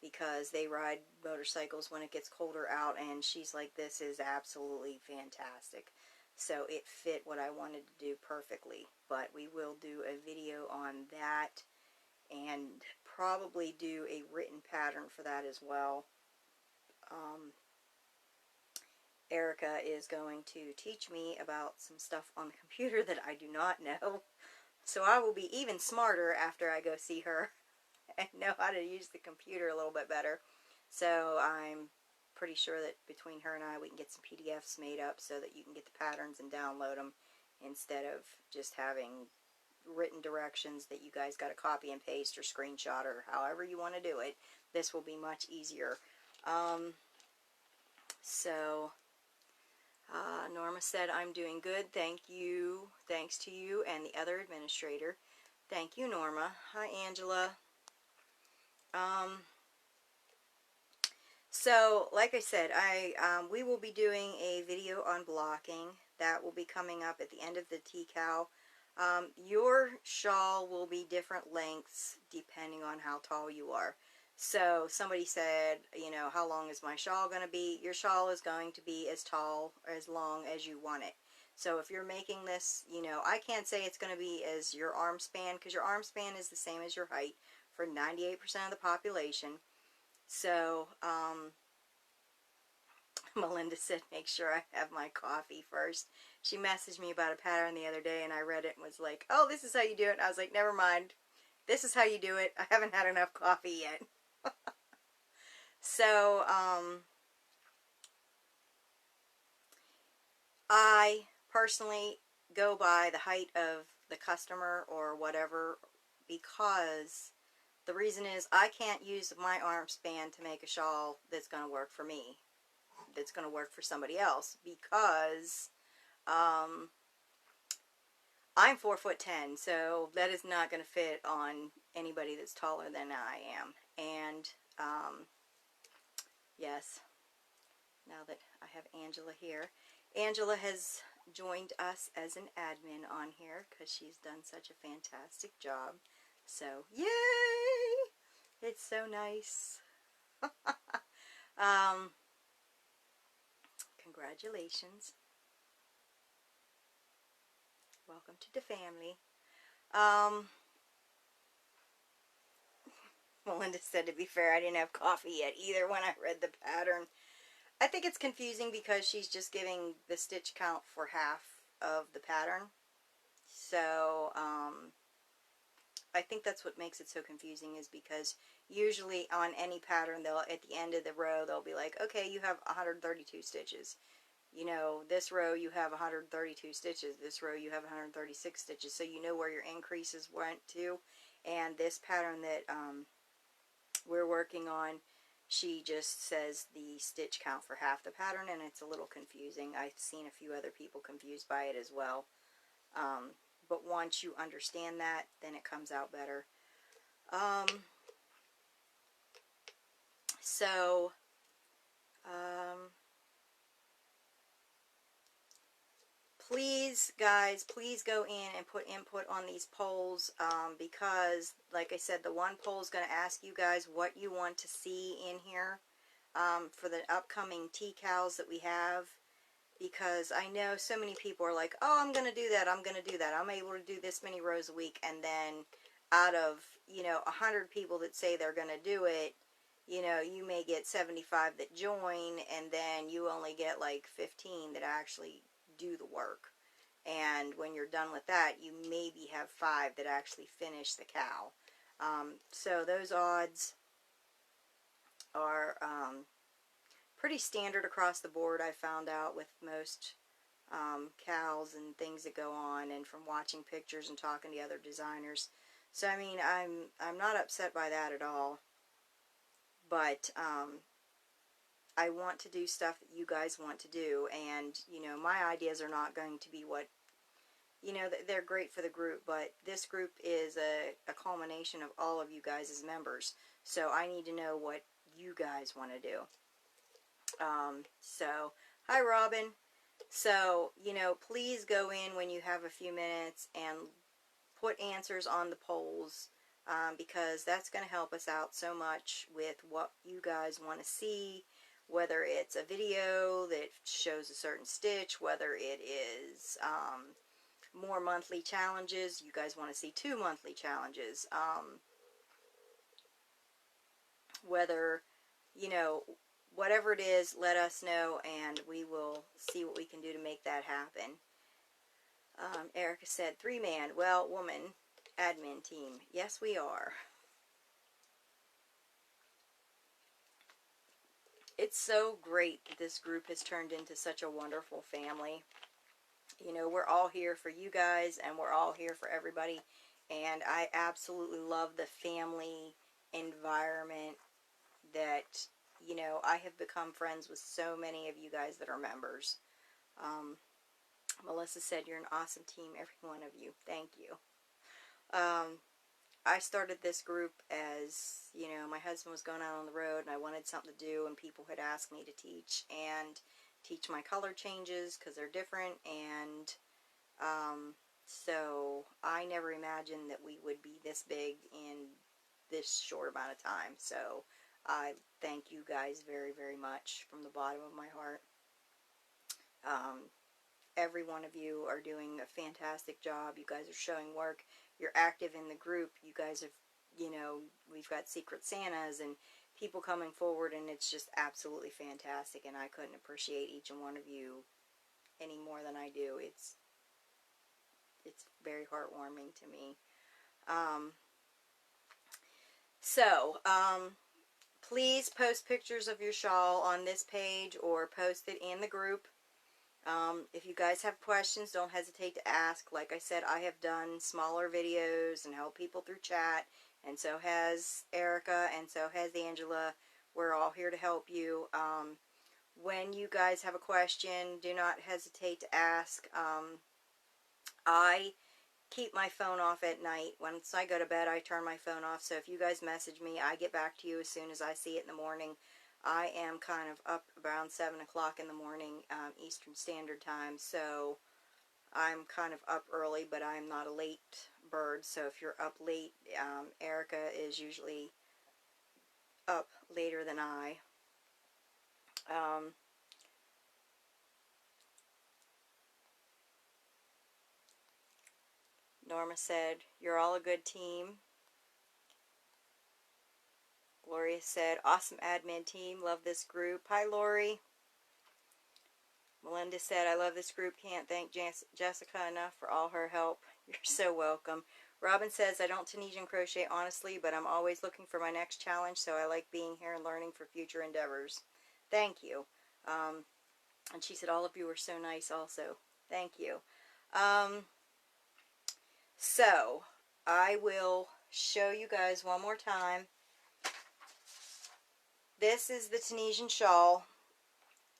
because they ride motorcycles when it gets colder out, and she's like, this is absolutely fantastic. So it fit what I wanted to do perfectly. But we will do a video on that, and probably do a written pattern for that as well. Erica is going to teach me about some stuff on the computer that I do not know. So I will be even smarter after I go see her and know how to use the computer a little bit better. So I'm pretty sure that between her and I, we can get some PDFs made up so that you can get the patterns and download them, instead of just having written directions that you guys got to copy and paste or screenshot, or however you want to do it. This will be much easier. Norma said, I'm doing good. Thank you. Thanks to you and the other administrator. Thank you, Norma. Hi, Angela. So, like I said, we will be doing a video on blocking. That will be coming up at the end of the tea-cow. Your shawl will be different lengths depending on how tall you are. So somebody said, you know, how long is my shawl going to be? Your shawl is going to be as tall, as long as you want it. So if you're making this, you know, I can't say it's going to be as your arm span, because your arm span is the same as your height for 98% of the population. So, Melinda said, make sure I have my coffee first. She messaged me about a pattern the other day, and I read it and was like, oh, this is how you do it. And I was like, never mind. This is how you do it. I haven't had enough coffee yet. So, I personally go by the height of the customer or whatever, because the reason is I can't use my arm span to make a shawl that's going to work for me, that's going to work for somebody else, because I'm 4'10", so that is not going to fit on anybody that's taller than I am. And yes, now that I have Angela here, Angela has joined us as an admin on here because she's done such a fantastic job. So, yay! It's so nice. Congratulations. Welcome to the family. Melinda said, to be fair, I didn't have coffee yet either when I read the pattern. I think it's confusing because she's just giving the stitch count for half of the pattern. So, I think that's what makes it so confusing, is because usually on any pattern, they'll, at the end of the row, they'll be like, okay, you have 132 stitches. You know, this row you have 132 stitches, this row you have 136 stitches, so you know where your increases went to. And this pattern that we're working on, she just says the stitch count for half the pattern, and it's a little confusing. I've seen a few other people confused by it as well. But once you understand that, then it comes out better. So, please, guys, please go in and put input on these polls, because, like I said, the one poll is going to ask you guys what you want to see in here for the upcoming decals that we have, because I know so many people are like, oh, I'm going to do that, I'm going to do that, I'm able to do this many rows a week, and then out of, 100 people that say they're going to do it, you may get 75 that join, and then you only get like 15 that actually do the work. And when you're done with that, you maybe have 5 that actually finish the cow. So those odds are pretty standard across the board, I found out, with most cows and things that go on, and from watching pictures and talking to other designers. So I mean, I'm not upset by that at all, but I want to do stuff that you guys want to do, and my ideas are not going to be what, they're great for the group, but this group is a culmination of all of you guys as members, so I need to know what you guys want to do. So, hi Robin. So, please go in when you have a few minutes and put answers on the polls, because that's going to help us out so much with what you guys want to see, whether it's a video that shows a certain stitch, whether it is more monthly challenges. You guys want to see 2 monthly challenges, whether, whatever it is, let us know, and we will see what we can do to make that happen. Erica said, 3-man, well, woman, admin team. Yes, we are. It's so great that this group has turned into such a wonderful family. We're all here for you guys, and we're all here for everybody, and I absolutely love the family environment that, I have become friends with so many of you guys that are members. Melissa said, you're an awesome team, every one of you. Thank you. I started this group as, my husband was going out on the road, and I wanted something to do, and people had asked me to teach my color changes, because they're different, and so I never imagined that we would be this big in this short amount of time. So I thank you guys very, very much from the bottom of my heart. Every one of you are doing a fantastic job. You guys are showing work. You're active in the group. You guys have, we've got Secret Santas and people coming forward, and it's just absolutely fantastic, and I couldn't appreciate each and one of you any more than I do. It's very heartwarming to me. Please post pictures of your shawl on this page or post it in the group. If you guys have questions, don't hesitate to ask. Like I said, I have done smaller videos and helped people through chat, and so has Erica, and so has Angela. We're all here to help you. When you guys have a question, do not hesitate to ask. I keep my phone off at night. Once I go to bed, I turn my phone off, so if you guys message me, I get back to you as soon as I see it in the morning. I am kind of up around 7 o'clock in the morning, Eastern Standard Time, so I'm kind of up early, but I'm not a late bird. So if you're up late, Erica is usually up later than I. Norma said, you're all a good team. Gloria said, awesome admin team, love this group. Hi, Lori. Melinda said, I love this group, can't thank Jessica enough for all her help. You're so welcome. Robin says, I don't Tunisian crochet honestly, but I'm always looking for my next challenge, so I like being here and learning for future endeavors. Thank you. And she said, all of you are so nice also. Thank you. So, I will show you guys one more time. This is the Tunisian shawl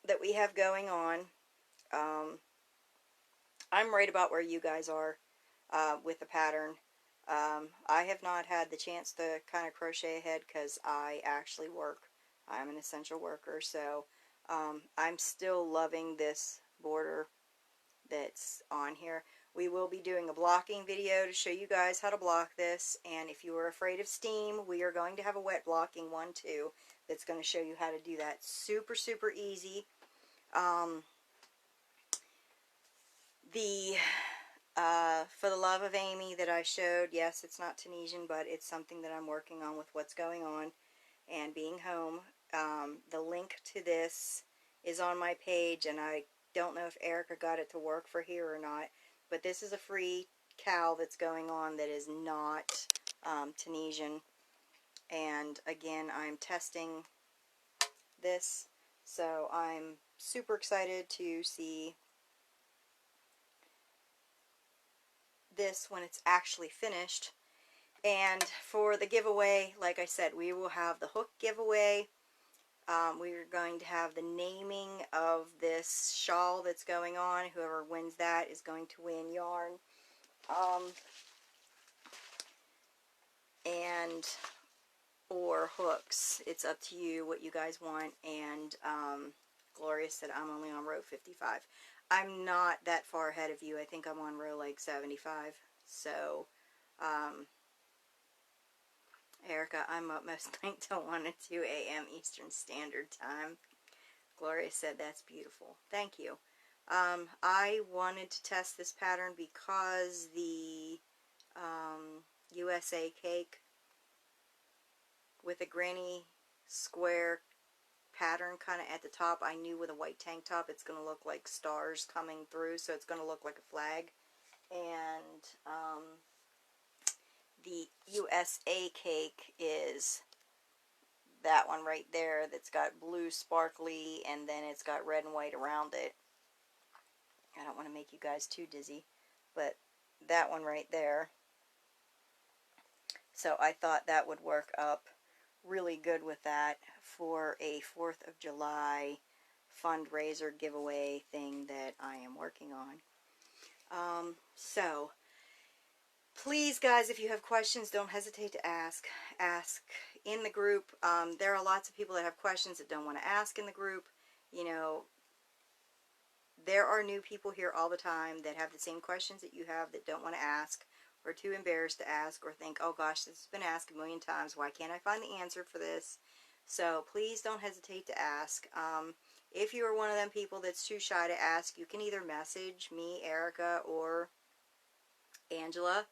that we have going on. I'm right about where you guys are with the pattern. I have not had the chance to kind of crochet ahead because I actually work I'm an essential worker, so I'm still loving this border that's on here. We will be doing a blocking video to show you guys how to block this, and if you are afraid of steam, we are going to have a wet blocking one too that's going to show you how to do that. Super, super easy. For the love of Amy that I showed, yes, it's not Tunisian, but it's something that I'm working on with what's going on and being home. The link to this is on my page, and I don't know if Erica got it to work for here or not, but this is a free cowl that's going on that is not Tunisian. And again, I'm testing this, so I'm super excited to see this when it's actually finished. And for the giveaway, like I said, we will have the hook giveaway. We're going to have the naming of this shawl that's going on. Whoever wins that is going to win yarn. And or hooks. It's up to you what you guys want. And Gloria said I'm only on row 55. I'm not that far ahead of you. I think I'm on row like 75. So, Erica, I'm up most night till 1 and 2 a.m. Eastern Standard Time. Gloria said that's beautiful. Thank you. I wanted to test this pattern because the USA cake with a granny square pattern kind of at the top, I knew with a white tank top it's going to look like stars coming through, so it's going to look like a flag. And the USA cake is that one right there that's got blue sparkly, and then it's got red and white around it. I don't want to make you guys too dizzy, but that one right there. So I thought that would work up really good with that for a 4th of July fundraiser giveaway thing that I am working on. So please, guys, if you have questions, don't hesitate to ask. Ask in the group. There are lots of people that have questions that don't want to ask in the group. You know, there are new people here all the time that have the same questions that you have that don't want to ask, or too embarrassed to ask, or think, oh gosh, this has been asked a million times. Why can't I find the answer for this? So please don't hesitate to ask. If you are one of them people that's too shy to ask, you can either message me, Erica, or Angela.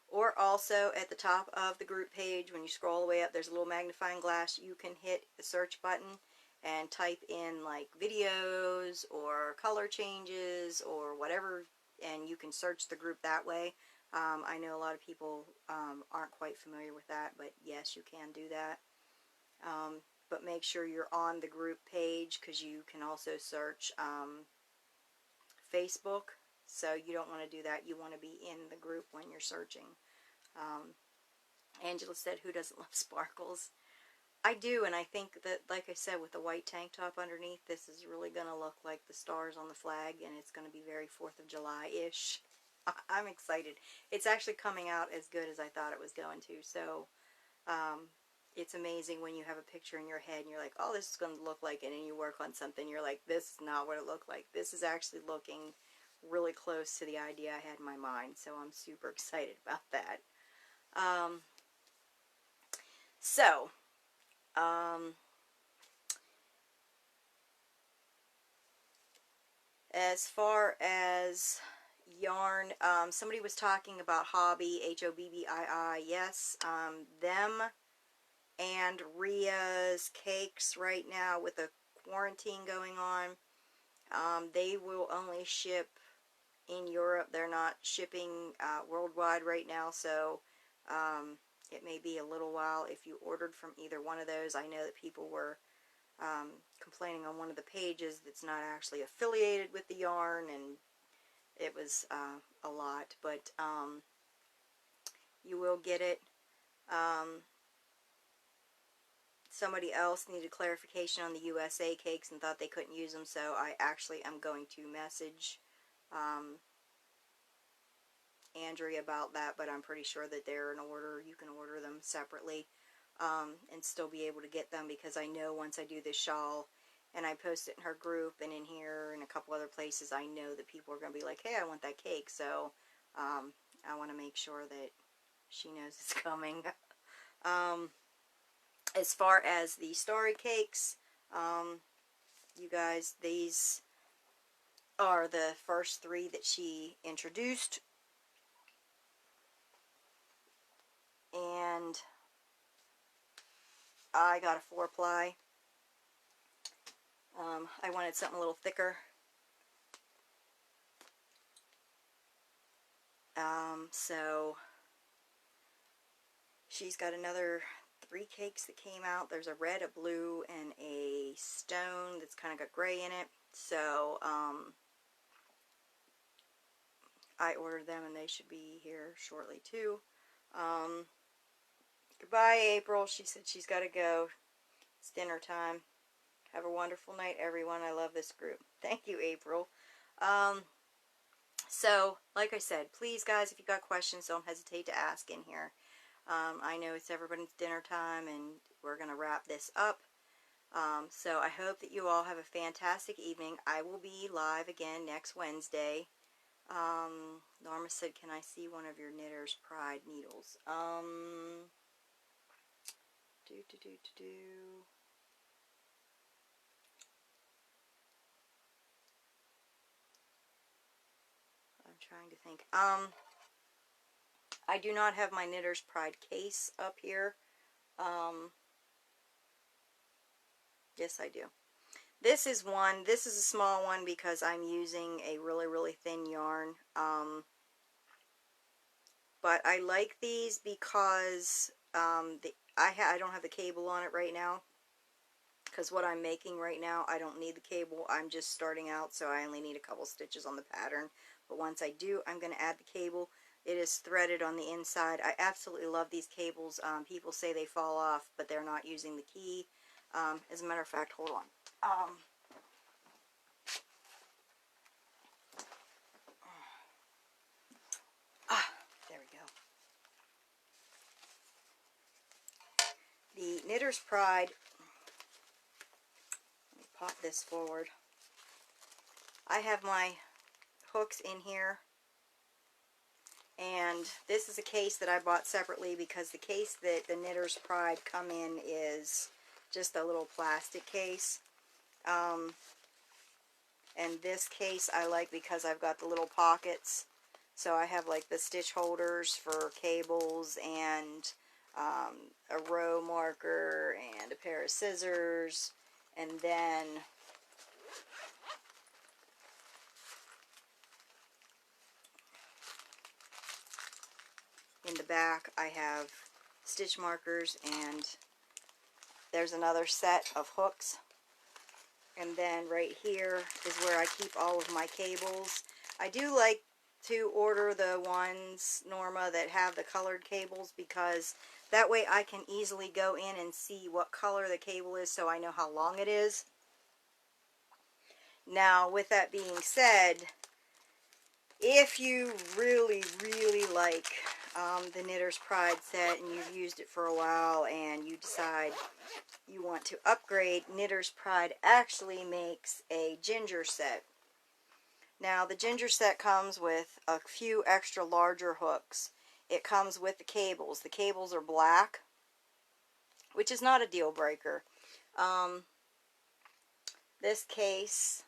Or also at the top of the group page, when you scroll all the way up, there's a little magnifying glass. You can hit the search button and type in like videos or color changes or whatever, and you can search the group that way. I know a lot of people aren't quite familiar with that, but yes, you can do that. But make sure you're on the group page, because you can also search Facebook. So you don't want to do that. You want to be in the group when you're searching. Angela said, who doesn't love sparkles? I do, and I think that, like I said, with the white tank top underneath, this is really going to look like the stars on the flag, and it's going to be very 4th of July-ish. I'm excited. It's actually coming out as good as I thought it was going to, so it's amazing when you have a picture in your head and you're like, oh, this is going to look like it, and you work on something, you're like, this is not what it looked like. This is actually looking really close to the idea I had in my mind, so I'm super excited about that. As far as yarn, somebody was talking about Hobby, Hobbii. Yes, them and Ria's cakes right now with the quarantine going on, they will only ship in Europe. They're not shipping worldwide right now, so it may be a little while if you ordered from either one of those. I know that people were complaining on one of the pages that's not actually affiliated with the yarn, and it was a lot, but you will get it. Somebody else needed clarification on the USA cakes and thought they couldn't use them, so I actually am going to message Andrea about that, but I'm pretty sure that they're in order. You can order them separately. and still be able to get them, because I know once I do this shawl and I post it in her group and in here and a couple other places, I know that people are going to be like, hey, I want that cake. So I want to make sure that she knows it's coming. As far as the starry cakes, you guys, these are the first 3 that she introduced. And I got a 4-ply. I wanted something a little thicker. So she's got another 3 cakes that came out. There's a red, a blue, and a stone that's kind of got gray in it. So I ordered them and they should be here shortly too. Goodbye, April. She said she's got to go. It's dinner time. Have a wonderful night, everyone. I love this group. Thank you, April. So, like I said, please, guys, if you got questions, don't hesitate to ask in here. I know it's everybody's dinner time, and we're going to wrap this up. So I hope that you all have a fantastic evening. I will be live again next Wednesday. Norma said, can I see one of your Knitter's Pride needles? I'm trying to think. I do not have my Knitter's Pride case up here. Yes, I do. This is one. This is a small one because I'm using a really, really thin yarn. But I like these because I don't have the cable on it right now. Because what I'm making right now, I don't need the cable. I'm just starting out, so I only need a couple stitches on the pattern. But once I do, I'm going to add the cable. It is threaded on the inside. I absolutely love these cables. People say they fall off, but they're not using the key. As a matter of fact, hold on. There we go. The Knitter's Pride, let me pop this forward. I have my hooks in here, and this is a case that I bought separately because the case that the Knitter's Pride come in is just a little plastic case. And this case I like because I've got the little pockets. So I have like the stitch holders for cables and a row marker and a pair of scissors, and then in the back I have stitch markers, and there's another set of hooks. And then right here is where I keep all of my cables. I do like to order the ones, Norma, that have the colored cables, because that way I can easily go in and see what color the cable is so I know how long it is. Now, with that being said, if you really, really like the Knitter's Pride set and you've used it for a while and you decide you want to upgrade, Knitter's Pride actually makes a ginger set. Now, the ginger set comes with a few extra larger hooks. It comes with the cables. The cables are black, which is not a deal breaker. This case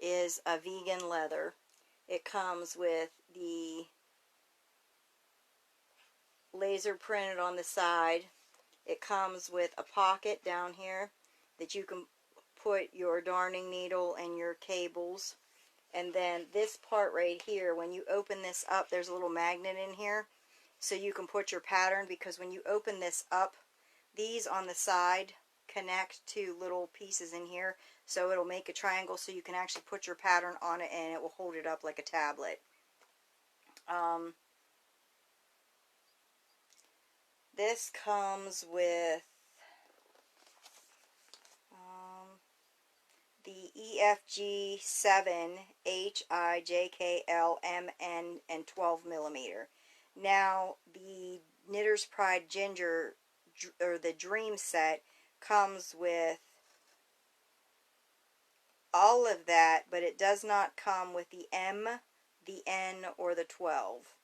is a vegan leather. It comes with the laser printed on the side. It comes with a pocket down here that you can put your darning needle and your cables. And then this part right here, when you open this up, there's a little magnet in here so you can put your pattern, because when you open this up, these on the side connect to little pieces in here, so it'll make a triangle so you can actually put your pattern on it and it will hold it up like a tablet. This comes with the EFG 7 HIJKL MN and 12 millimeter. Now, the Knitter's Pride Ginger the Dream set comes with all of that, but it does not come with the M, the N, or the 12.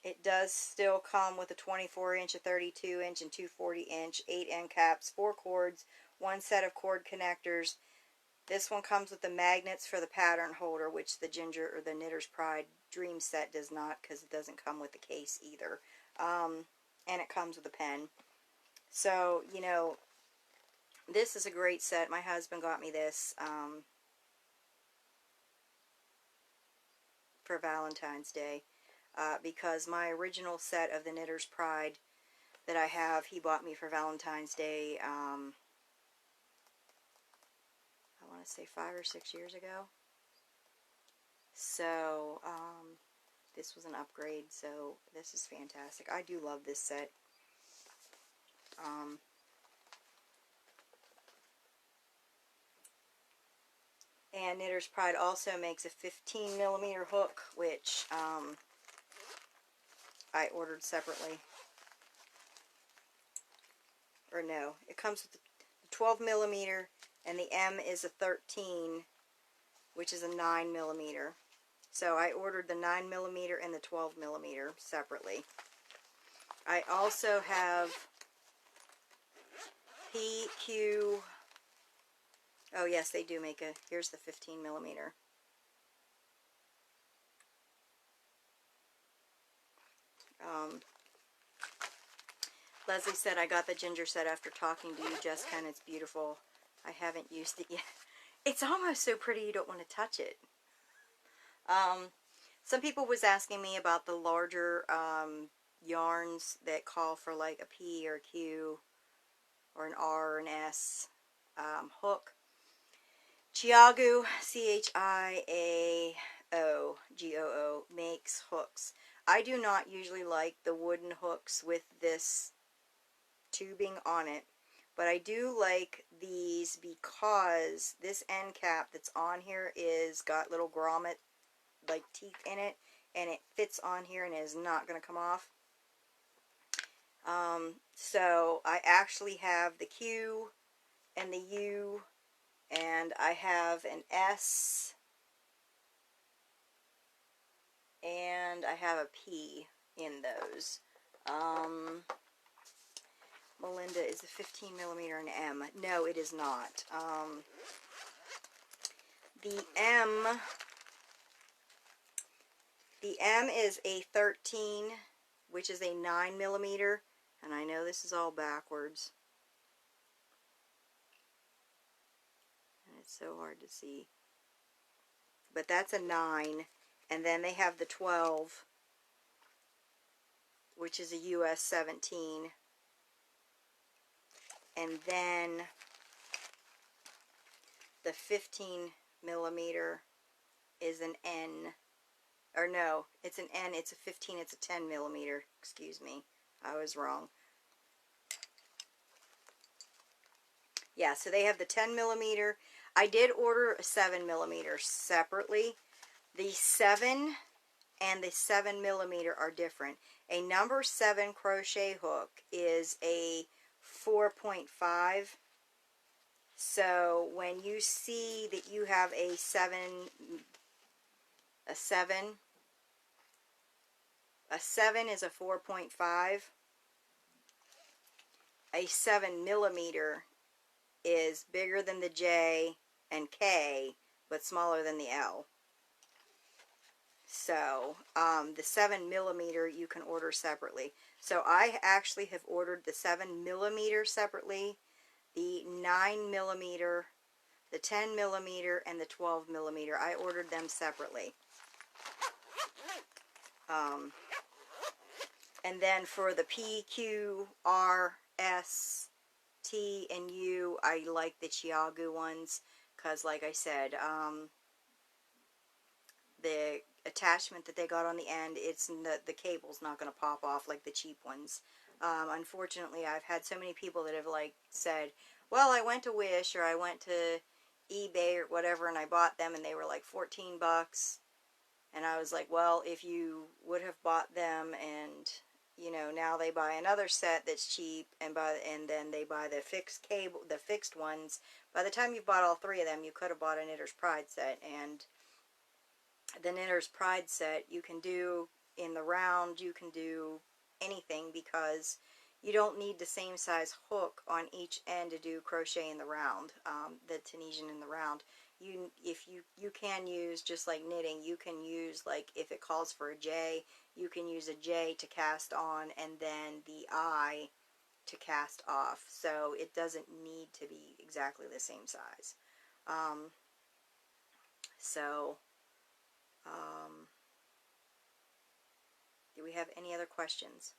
It does still come with a 24-inch, a 32-inch, and two 40-inch, 8 end caps, 4 cords, 1 set of cord connectors. This one comes with the magnets for the pattern holder, which the Ginger or the Knitter's Pride Dream set does not, because it doesn't come with the case either. And it comes with a pen. So, you know, this is a great set. My husband got me this for Valentine's Day. Because my original set of the Knitter's Pride that I have, he bought me for Valentine's Day, I want to say 5 or 6 years ago. So, this was an upgrade, so this is fantastic. I do love this set. And Knitter's Pride also makes a 15mm hook, which, I ordered separately. Or no, it comes with the 12mm, and the M is a 13, which is a 9mm. So I ordered the 9mm and the 12mm separately. I also have PQ. Oh yes, they do make a, here's the 15mm. Leslie said, I got the Ginger set after talking to you, Jessica, and it's beautiful. I haven't used it yet. It's almost so pretty you don't want to touch it. Some people was asking me about the larger yarns that call for like a P or a Q or an R or an S hook. Chiago, C-H-I-A-O, makes hooks. I do not usually like the wooden hooks with this tubing on it, but I do like these because this end cap that's on here is got little grommet like teeth in it, and it fits on here and is not going to come off. So I actually have the Q and the U, and I have an S, and I have a P in those. Melinda, is the 15mm an M? No, it is not. The M is a 13, which is a 9mm, and I know this is all backwards. And it's so hard to see. But that's a 9, and then they have the 12, which is a US 17. And then the 15mm is an N. Or no, it's an N, it's a 15, it's a 10mm. Excuse me, I was wrong. Yeah, so they have the 10mm. I did order a 7mm separately. The 7 and the 7mm are different. A number 7 crochet hook is a 4.5. So when you see that you have a 7 is a 4.5. A 7mm is bigger than the J and K, but smaller than the L. So the 7mm you can order separately. So I actually have ordered the 7mm separately, the 9mm, the 10mm, and the 12mm. I ordered them separately. And then for the P, Q, R, S, T, and U, I like the Chiago ones because, like I said, the attachment that they got on the end, the cable's not going to pop off like the cheap ones. Unfortunately, I've had so many people that have like said, well, I went to Wish or I went to eBay or whatever and I bought them and they were like 14 bucks. And I was like, well, if you would have bought them and you know, now they buy another set that's cheap, and then they buy the fixed cable, the fixed ones. By the time you've bought all three of them, you could have bought a Knitter's Pride set, and the Knitter's Pride set you can do in the round, you can do anything, because you don't need the same size hook on each end to do crochet in the round, the Tunisian in the round. You can use, just like knitting, you can use, like, if it calls for a J, you can use a J to cast on and then the I to cast off. So it doesn't need to be exactly the same size. Um, so, do we have any other questions?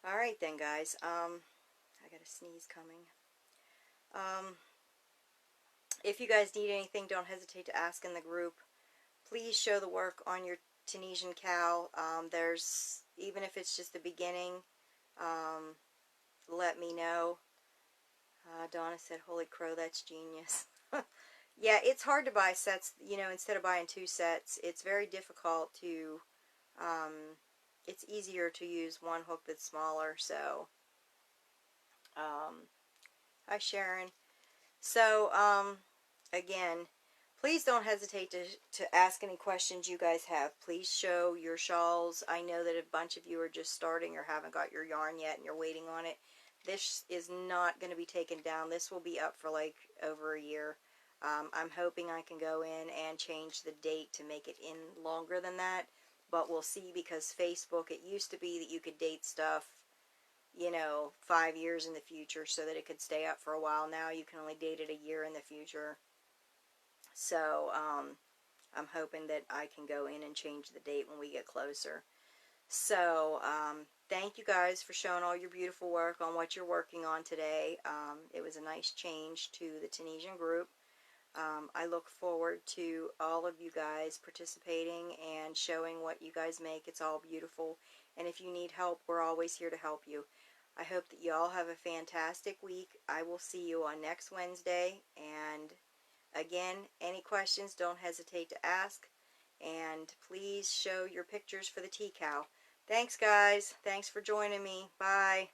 Alright then, guys. I got a sneeze coming. If you guys need anything, don't hesitate to ask in the group. Please show the work on your Tunisian cow. There's, even if it's just the beginning, let me know. Donna said, holy crow, that's genius. Yeah, it's hard to buy sets, you know, instead of buying two sets. It's very difficult to, it's easier to use one hook that's smaller, so, hi Sharon. So, again, please don't hesitate to ask any questions you guys have. Please show your shawls. I know that a bunch of you are just starting or haven't got your yarn yet and you're waiting on it. This is not going to be taken down. This will be up for like over a year. I'm hoping I can go in and change the date to make it in longer than that. But we'll see, because Facebook, it used to be that you could date stuff, you know, 5 years in the future so that it could stay up for a while. Now you can only date it a year in the future. So, I'm hoping that I can go in and change the date when we get closer. So, thank you guys for showing all your beautiful work on what you're working on today. It was a nice change to the Tunisian group. I look forward to all of you guys participating and showing what you guys make. It's all beautiful. And if you need help, we're always here to help you. I hope that you all have a fantastic week. I will see you on next Wednesday. And again, any questions, don't hesitate to ask. And please show your pictures for the tea cow. Thanks, guys. Thanks for joining me. Bye.